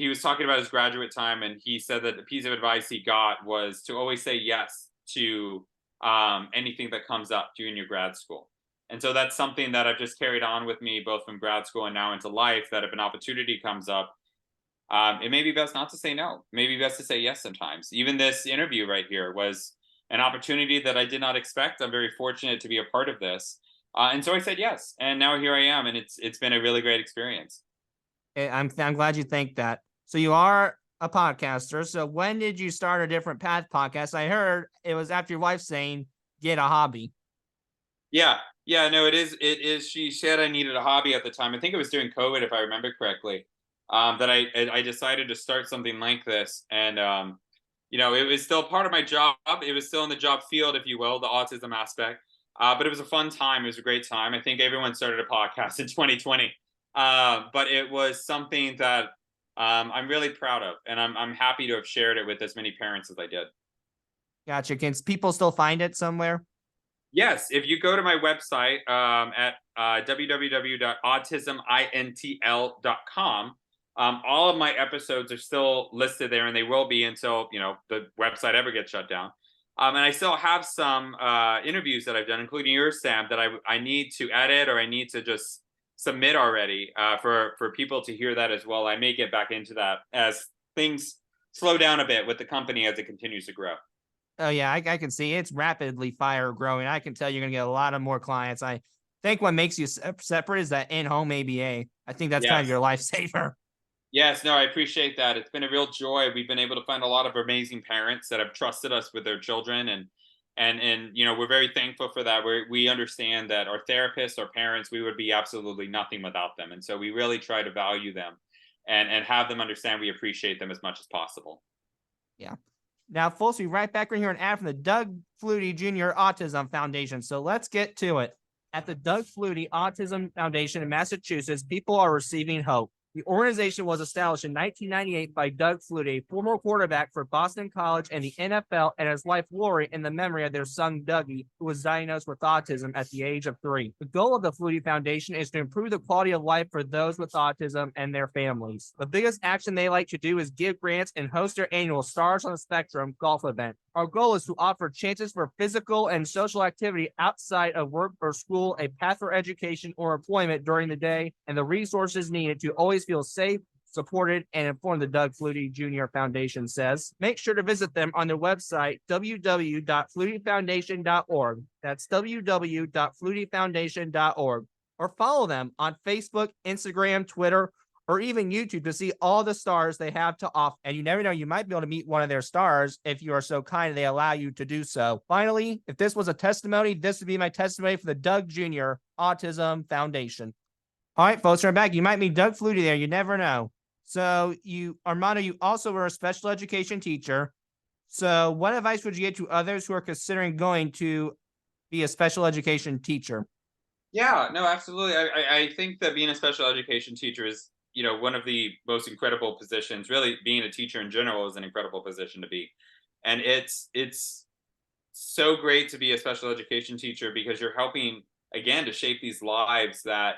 was talking about his graduate time, and he said that the piece of advice he got was to always say yes to anything that comes up during your grad school. And so that's something that I've just carried on with me, both from grad school and now into life, that if an opportunity comes up, it may be best not to say no. Maybe best to say yes sometimes. Even this interview right here was an opportunity that I did not expect. I'm very fortunate to be a part of this. And so I said yes. And now here I am. And it's been a really great experience. I'm glad you think that. So you are a podcaster. So when did you start a different path podcast? I heard it was after your wife saying, get a hobby. Yeah. Yeah, no, it is. She said I needed a hobby at the time. I think it was during COVID, if I remember correctly, that I decided to start something like this. And, it was still part of my job. It was still in the job field, if you will, the autism aspect. But it was a fun time. It was a great time. I think everyone started a podcast in 2020. But it was something that I'm really proud of. And I'm happy to have shared it with as many parents as I did. Gotcha. Can people still find it somewhere? Yes, if you go to my website at www.autismintl.com, all of my episodes are still listed there, and they will be until the website ever gets shut down. And I still have some interviews that I've done, including yours, Sam, that I need to edit, or I need to just submit already for people to hear that as well. I may get back into that as things slow down a bit with the company as it continues to grow. Oh, yeah, I can see it's rapidly fire growing. I can tell you're going to get a lot of more clients. I think what makes you separate is that in-home ABA. I think that's kind of your lifesaver. Yes, no, I appreciate that. It's been a real joy. We've been able to find a lot of amazing parents that have trusted us with their children. And And we're very thankful for that. We understand that our therapists, our parents, we would be absolutely nothing without them. And so we really try to value them and have them understand we appreciate them as much as possible. Yeah. Now, folks, we'll be right back. We're here an ad from the Doug Flutie Jr. Autism Foundation. So let's get to it. At the Doug Flutie Autism Foundation in Massachusetts, people are receiving hope. The organization was established in 1998 by Doug Flutie, former quarterback for Boston College and the NFL, and his wife Lori, in the memory of their son Dougie, who was diagnosed with autism at the age of 3. The goal of the Flutie Foundation is to improve the quality of life for those with autism and their families. The biggest action they like to do is give grants and host their annual Stars on the Spectrum golf event. Our goal is to offer chances for physical and social activity outside of work or school, a path for education or employment during the day, and the resources needed to always feel safe, supported, and informed, the Doug Flutie Jr. Foundation says. Make sure to visit them on their website, www.flutiefoundation.org. That's www.flutiefoundation.org. Or follow them on Facebook, Instagram, Twitter, or even YouTube to see all the stars they have to offer. And you never know, you might be able to meet one of their stars if you are so kind and they allow you to do so. Finally, if this was a testimony, this would be my testimony for the Doug Jr. Autism Foundation. All right, folks, we're back. You might meet Doug Flutie there. You never know. So Armando, you also were a special education teacher. So what advice would you give to others who are considering going to be a special education teacher? Yeah, no, absolutely. I think that being a special education teacher is, one of the most incredible positions. Really, being a teacher in general is an incredible position to be. And it's so great to be a special education teacher because you're helping, again, to shape these lives that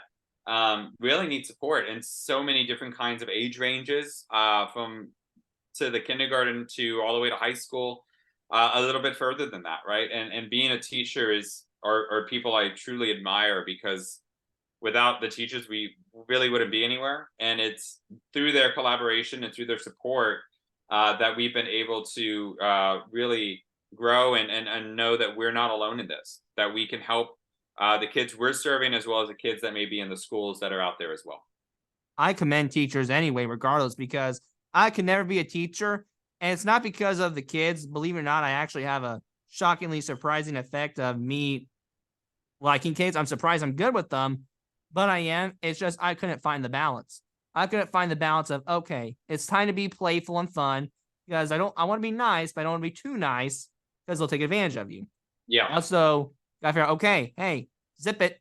really need support in so many different kinds of age ranges, from to the kindergarten to all the way to high school, a little bit further than that, right? And being a teacher are people I truly admire, because without the teachers, we really wouldn't be anywhere. And it's through their collaboration and through their support that we've been able to really grow and know that we're not alone in this, that we can help the kids we're serving, as well as the kids that may be in the schools that are out there as well. I commend teachers anyway, regardless, because I can never be a teacher. And it's not because of the kids. Believe it or not, I actually have a shockingly surprising effect of me liking kids. I'm surprised I'm good with them, but I am. It's just I couldn't find the balance. I couldn't find the balance of, okay, it's time to be playful and fun, because I want to be nice, but I don't want to be too nice because they'll take advantage of you. Yeah. Also, gotta figure out, okay, hey, zip it.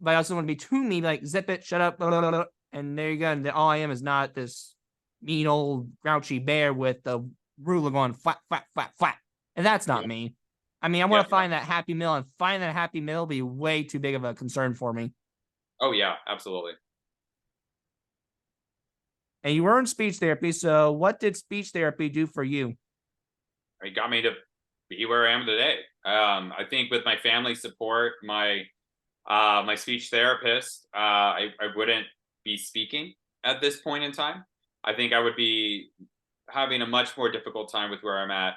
But I also want to be too mean, like zip it, shut up, blah, blah, blah, blah. And there you go. And all I am is not this mean old grouchy bear with the ruler going flat, flat, flat, flat. And that's not me. I mean, I want to find that happy middle, and finding that happy middle will be way too big of a concern for me. Oh, yeah, absolutely. And you were in speech therapy. So what did speech therapy do for you? It got me to be where I am today. I think with my family support, my speech therapist, I wouldn't be speaking at this point in time. I think I would be having a much more difficult time with where I'm at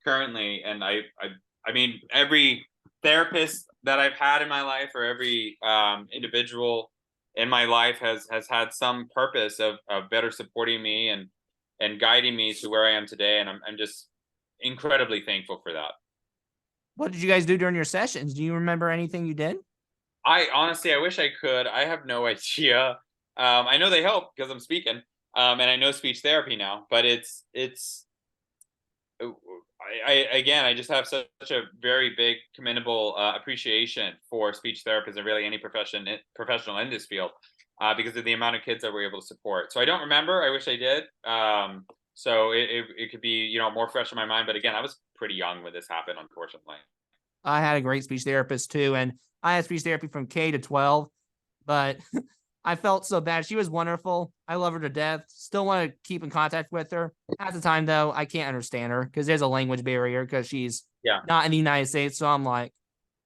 currently. And I mean, every therapist that I've had in my life, or every individual in my life has had some purpose of better supporting me and guiding me to where I am today. And I'm just incredibly thankful for that. What did you guys do during your sessions? Do you remember anything you did? I honestly, I wish I could. I have no idea. I know they help because I'm speaking, and I know speech therapy now. But I just have such a very big commendable appreciation for speech therapists and really any professional in this field, because of the amount of kids that we're able to support. So I don't remember. I wish I did. So it could be more fresh in my mind. But again, I was pretty young when this happened, unfortunately. I had a great speech therapist too, and I had speech therapy from K to 12, but I felt so bad. She was wonderful. I love her to death. Still want to keep in contact with her. At the time, though, I can't understand her because there's a language barrier because she's not in the United States. So I'm like,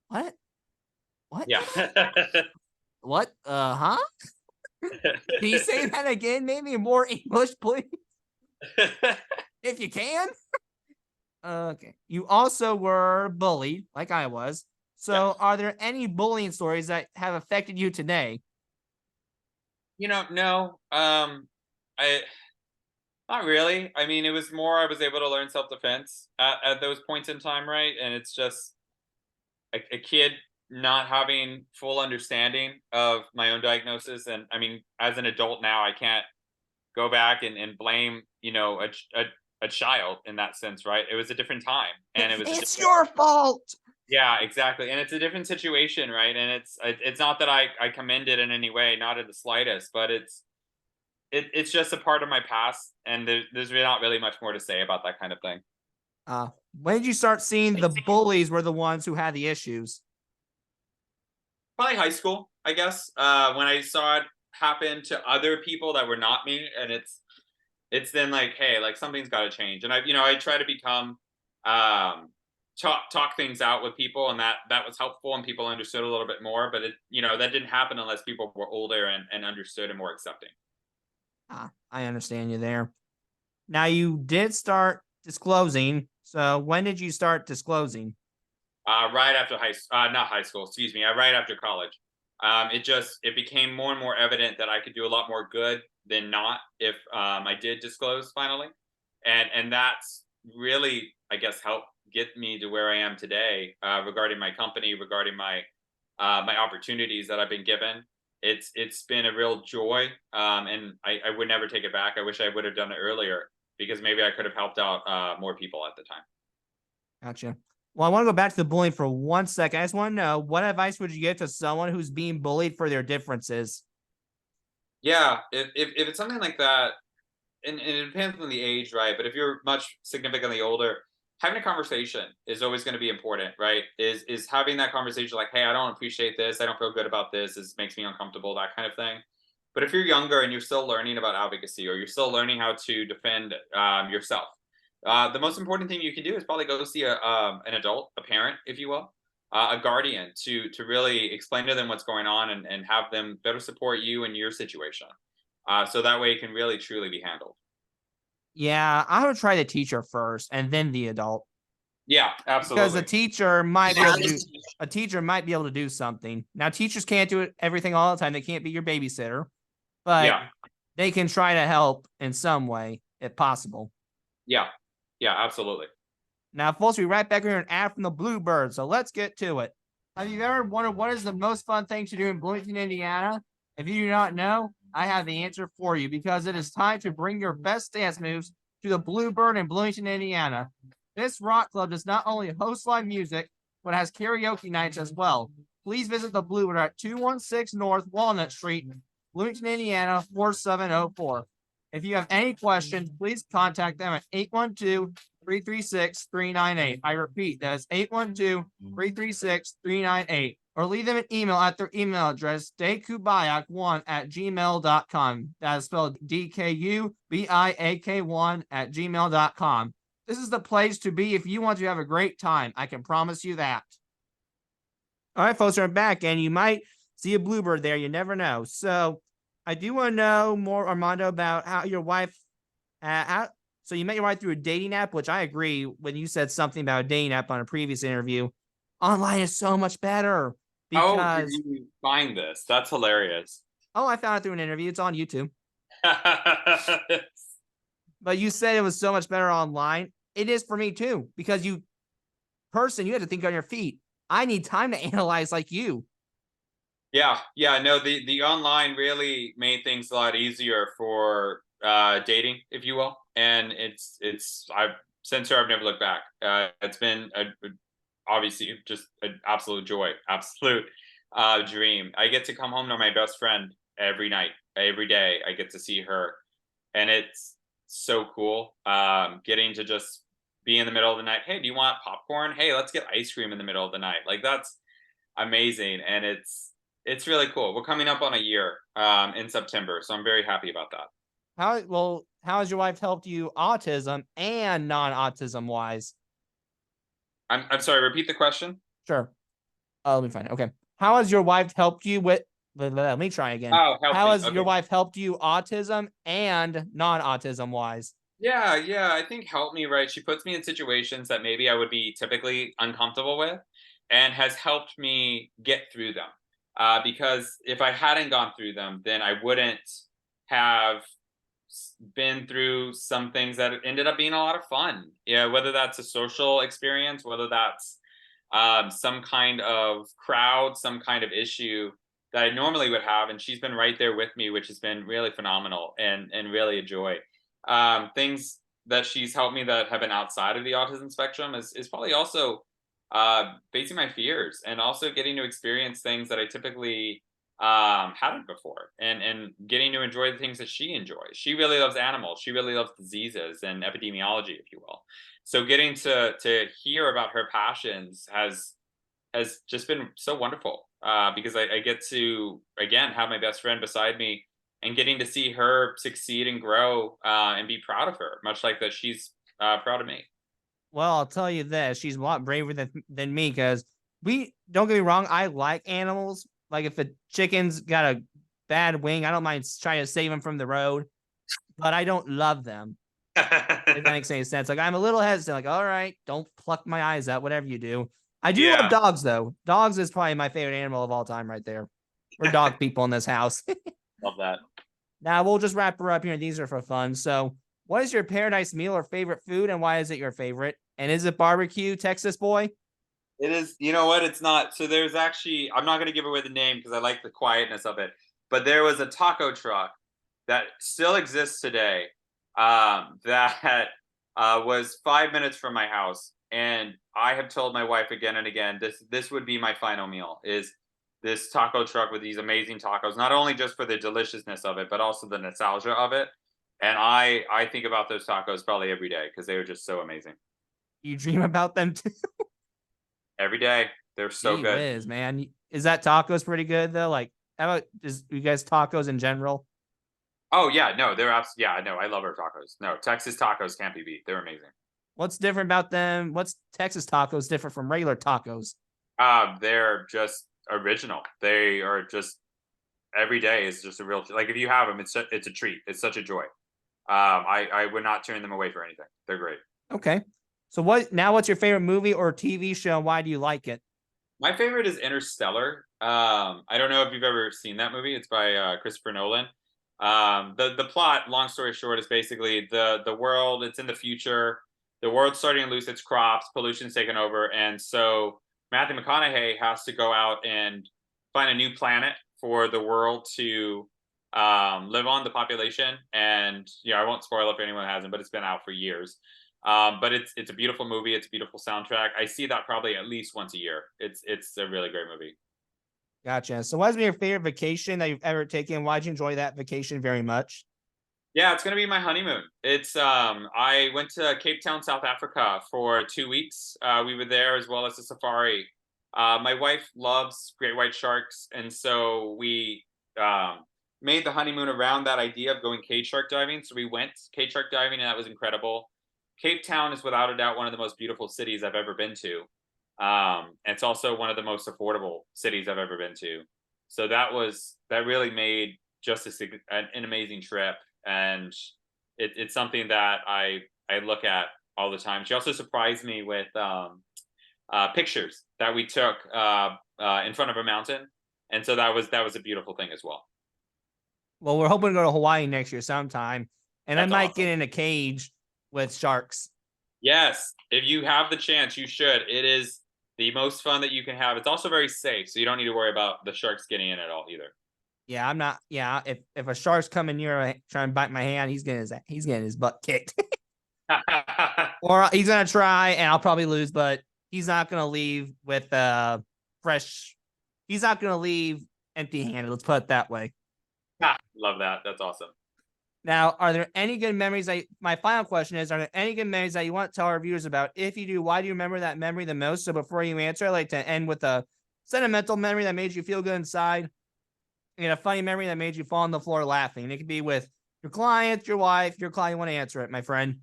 what? What? Yeah. What? Huh? Can you say that again? Maybe more English, please. If you can. Okay. You also were bullied, like I was. So are there any bullying stories that have affected you today? No. Not really. I mean, it was more I was able to learn self-defense at those points in time, right? And it's just a kid not having full understanding of my own diagnosis. And I mean, as an adult now, I can't go back and blame, a child in that sense, right? It was a different time, and it was a It's different, your fault. yeah, exactly. And it's a different situation, right? And it's not that I commend it in any way, not in the slightest, but it's just a part of my past, and there's really not really much more to say about that kind of thing. When did you start seeing the bullies were the ones who had the issues? Probably high school, I guess. When I saw it happen to other people that were not me, and it's then like, hey, like something's got to change. And I try to become, talk things out with people, and that was helpful, and people understood a little bit more. But that didn't happen unless people were older and understood and more accepting. I understand you there. Now you did start disclosing. So when did you start disclosing? Right after not high school, excuse me, right after college. It became more and more evident that I could do a lot more good than not if I did disclose finally, and that's really, I guess, helped get me to where I am today, regarding my company, regarding my opportunities that I've been given. It's been a real joy, and I would never take it back. I wish I would have done it earlier, because maybe I could have helped out more people at the time. Gotcha. Well, I want to go back to the bullying for 1 second. I just want to know, what advice would you give to someone who's being bullied for their differences? Yeah, if it's something like that, and it depends on the age, right? But if you're much significantly older, having a conversation is always going to be important, right? Is having that conversation like, hey, I don't appreciate this, I don't feel good about this, this makes me uncomfortable, that kind of thing. But if you're younger and you're still learning about advocacy, or you're still learning how to defend yourself, the most important thing you can do is probably go see an adult, a parent, if you will, a guardian, to really explain to them what's going on, and have them better support you in your situation. So that way it can really truly be handled. Yeah, I would try the teacher first and then the adult, Yeah, because absolutely. a teacher might be able to do something. Now, teachers can't do it everything all the time. They can't be your babysitter, but Yeah, they can try to help in some way if possible. yeah, yeah, absolutely. Now, folks, we'll be right back here an ad from the Bluebird, so let's get to it. Have you ever wondered what is the most fun thing to do in Bloomington, Indiana? If you do not know, I have the answer for you, because it is time to bring your best dance moves to the Bluebird in Bloomington, Indiana. This rock club does not only host live music, but has karaoke nights as well. Please visit the Bluebird at 216 North Walnut Street, Bloomington, Indiana 4704. If you have any questions, please contact them at 812-336-398. I repeat, that is 812-336-398. Or leave them an email at their email address, dkubiak1@gmail.com. That is spelled DKUBIAK1@gmail.com. This is the place to be if you want to have a great time. I can promise you that. All right, folks, we're back, and you might see a bluebird there. You never know. So I do want to know more, Armando, about how your wife, so you met your wife through a dating app, which I agree when you said something about a dating app on a previous interview. Online is so much better How did because, you find this? That's hilarious. oh, I found it through an interview. It's on YouTube. But you said it was so much better online. It is for me too, because you have to think on your feet. I need time to analyze like you. Yeah, yeah, no, the online really made things a lot easier for dating, if you will. And I've since her, I've never looked back. It's been obviously just an absolute joy, absolute dream. I get to come home to my best friend every night, every day. I get to see her, and it's so cool. Getting to just be in the middle of the night. Hey, do you want popcorn? Hey, let's get ice cream in the middle of the night. Like, that's amazing, and it's really cool. We're coming up on a year in September, so I'm very happy about that. How has your wife helped you autism and non-autism wise? I'm sorry. Repeat the question. Sure. Let me find it. Okay. How has your wife helped you with? Let me try again. Oh, help How me. has your Okay. wife helped you autism and non-autism wise? Yeah, yeah. I think help me, right? She puts me in situations that maybe I would be typically uncomfortable with, and has helped me get through them. Because if I hadn't gone through them, then I wouldn't have been through some things that ended up being a lot of fun. Yeah, whether that's a social experience, whether that's some kind of crowd, some kind of issue that I normally would have, and she's been right there with me, which has been really phenomenal and really a joy. Things that she's helped me that have been outside of the autism spectrum is probably also facing my fears and also getting to experience things that I typically hadn't before, and getting to enjoy the things that she enjoys. She really loves animals. She really loves diseases and epidemiology, if you will. So getting to hear about her passions has just been so wonderful, because I get to again have my best friend beside me and getting to see her succeed and grow, and be proud of her, much like that she's proud of me. Well, I'll tell you this, she's a lot braver than me because we don't get me wrong, I like animals. Like if a chicken's got a bad wing, I don't mind trying to save them from the road, but I don't love them. If that makes any sense. Like I'm a little hesitant, like, all right, don't pluck my eyes out, whatever you do. I do love Yeah, dogs though. Dogs is probably my favorite animal of all time right there. We're dog people in this house. love that. Now we'll just wrap her up here. These are for fun. So what is your paradise meal or favorite food, and why is it your favorite? And is it barbecue, Texas boy? It is, you know what? It's not. So there's actually, I'm not going to give away the name because I like the quietness of it. But there was a taco truck that still exists today, that was 5 minutes from my house, and I have told my wife again and again, this would be my final meal. Is this taco truck with these amazing tacos? Not only just for the deliciousness of it, but also the nostalgia of it. And I think about those tacos probably every day because they are just so amazing. You dream about them too? Every day, they're so Gee good. whiz, man. Is that tacos pretty good though? Like, how about just you guys tacos in general? Oh yeah, no, they're absolutely, yeah, no, I love our tacos. No, Texas tacos can't be beat. They're amazing. What's different about them? What's Texas tacos different from regular tacos? They're just original. They are just every day is just a real, like if you have them, it's a treat. It's such a joy. I would not turn them away for anything. They're great. Okay. So what's your favorite movie or TV show and why do you like it? My favorite is Interstellar. I don't know if you've ever seen that movie. It's by Christopher Nolan. The plot, long story short, is basically the world. It's in the future. The world's starting to lose its crops. Pollution's taken over, and so Matthew McConaughey has to go out and find a new planet for the world to live on, the population. And I won't spoil it for anyone who hasn't, but it's been out for years. But it's a beautiful movie. It's a beautiful soundtrack. I see that probably at least once a year. It's a really great movie. Gotcha. So what's been your favorite vacation that you've ever taken? Why'd you enjoy that vacation very much? Yeah, it's gonna be my honeymoon. It's I went to Cape Town, South Africa for 2 weeks. We were there as well as a safari. My wife loves great white sharks, and so we made the honeymoon around that idea of going cage shark diving. So we went cage shark diving, and that was incredible. Cape Town is without a doubt one of the most beautiful cities I've ever been to. It's also one of the most affordable cities I've ever been to. So that really made just an amazing trip, and it's something that I look at all the time. She also surprised me with pictures that we took in front of a mountain, and so that was a beautiful thing as well. Well, we're hoping to go to Hawaii next year sometime, and I That's might get awesome. in a cage with sharks. Yes, if you have the chance, you should. It is the most fun that you can have. It's also very safe, so you don't need to worry about the sharks getting in at all either. Yeah, I'm not. Yeah, if a shark's coming near trying to bite my hand, he's getting his butt kicked, or he's gonna try, and I'll probably lose. But he's not gonna leave with fresh. He's not gonna leave empty-handed. Let's put it that way. Love that. That's awesome. Now, are there any good memories? My final question is: are there any good memories that you want to tell our viewers about? If you do, why do you remember that memory the most? So before you answer, I'd like to end with a sentimental memory that made you feel good inside, and a funny memory that made you fall on the floor laughing. And it could be with your client, your wife, your client. You want to answer it, my friend?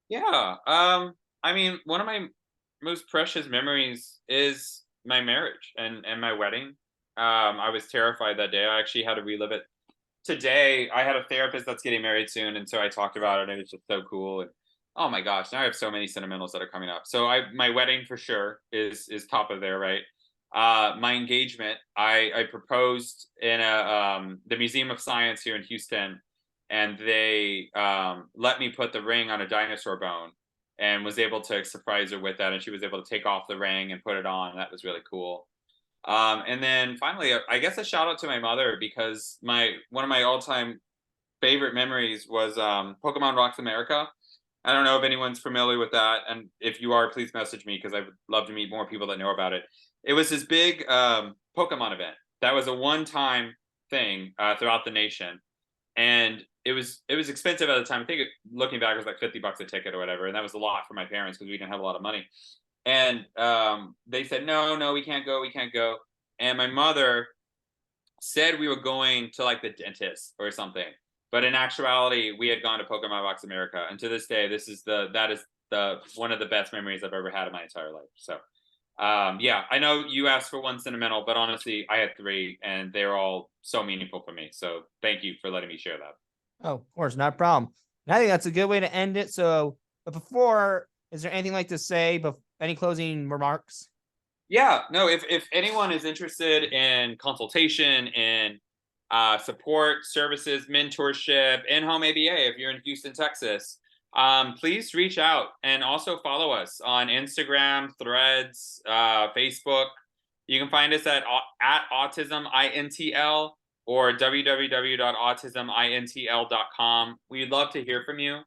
Yeah. I mean, one of my most precious memories is my marriage and my wedding. I was terrified that day. I actually had to relive it today. I had a therapist that's getting married soon, and so I talked about it, and it's just so cool. And oh my gosh, now I have so many sentimentals that are coming up. So my wedding for sure is top of there, right? my engagement. I proposed in the Museum of Science here in Houston, and they let me put the ring on a dinosaur bone, and was able to surprise her with that, and she was able to take off the ring and put it on. That was really cool. And then finally, I guess a shout out to my mother, because one of my all time favorite memories was Pokemon Rocks America. I don't know if anyone's familiar with that, and if you are, please message me, because I would love to meet more people that know about it. It was this big Pokemon event that was a one-time thing throughout the nation, and it was expensive at the time. I think looking back, it was like $50 a ticket or whatever, and that was a lot for my parents because we didn't have a lot of money. And they said, no, we can't go, we can't go. And my mother said we were going to like the dentist or something, but in actuality, we had gone to Pokemon Box America. And to this day, that is the one of the best memories I've ever had in my entire life. So yeah, I know you asked for one sentimental, but honestly, I had three, and they're all so meaningful for me. So thank you for letting me share that. Oh, of course, not a problem. And I think that's a good way to end it. So, but before, is there anything like to say? But any closing remarks? Yeah, no, if anyone is interested in consultation and support services, mentorship, in-home ABA, if you're in Houston, Texas, please reach out, and also follow us on Instagram, Threads, Facebook. You can find us at Autism INTL or www.autismintl.com. We'd love to hear from you.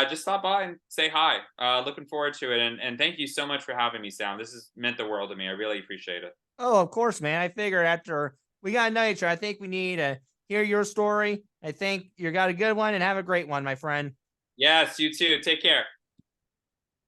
Just stop by and say hi. Looking forward to it. And thank you so much for having me, Sam. This has meant the world to me. I really appreciate it. Oh, of course, man. I figured after we got to know each other, I think we need to hear your story. I think you got a good one, and have a great one, my friend. Yes, you too. Take care.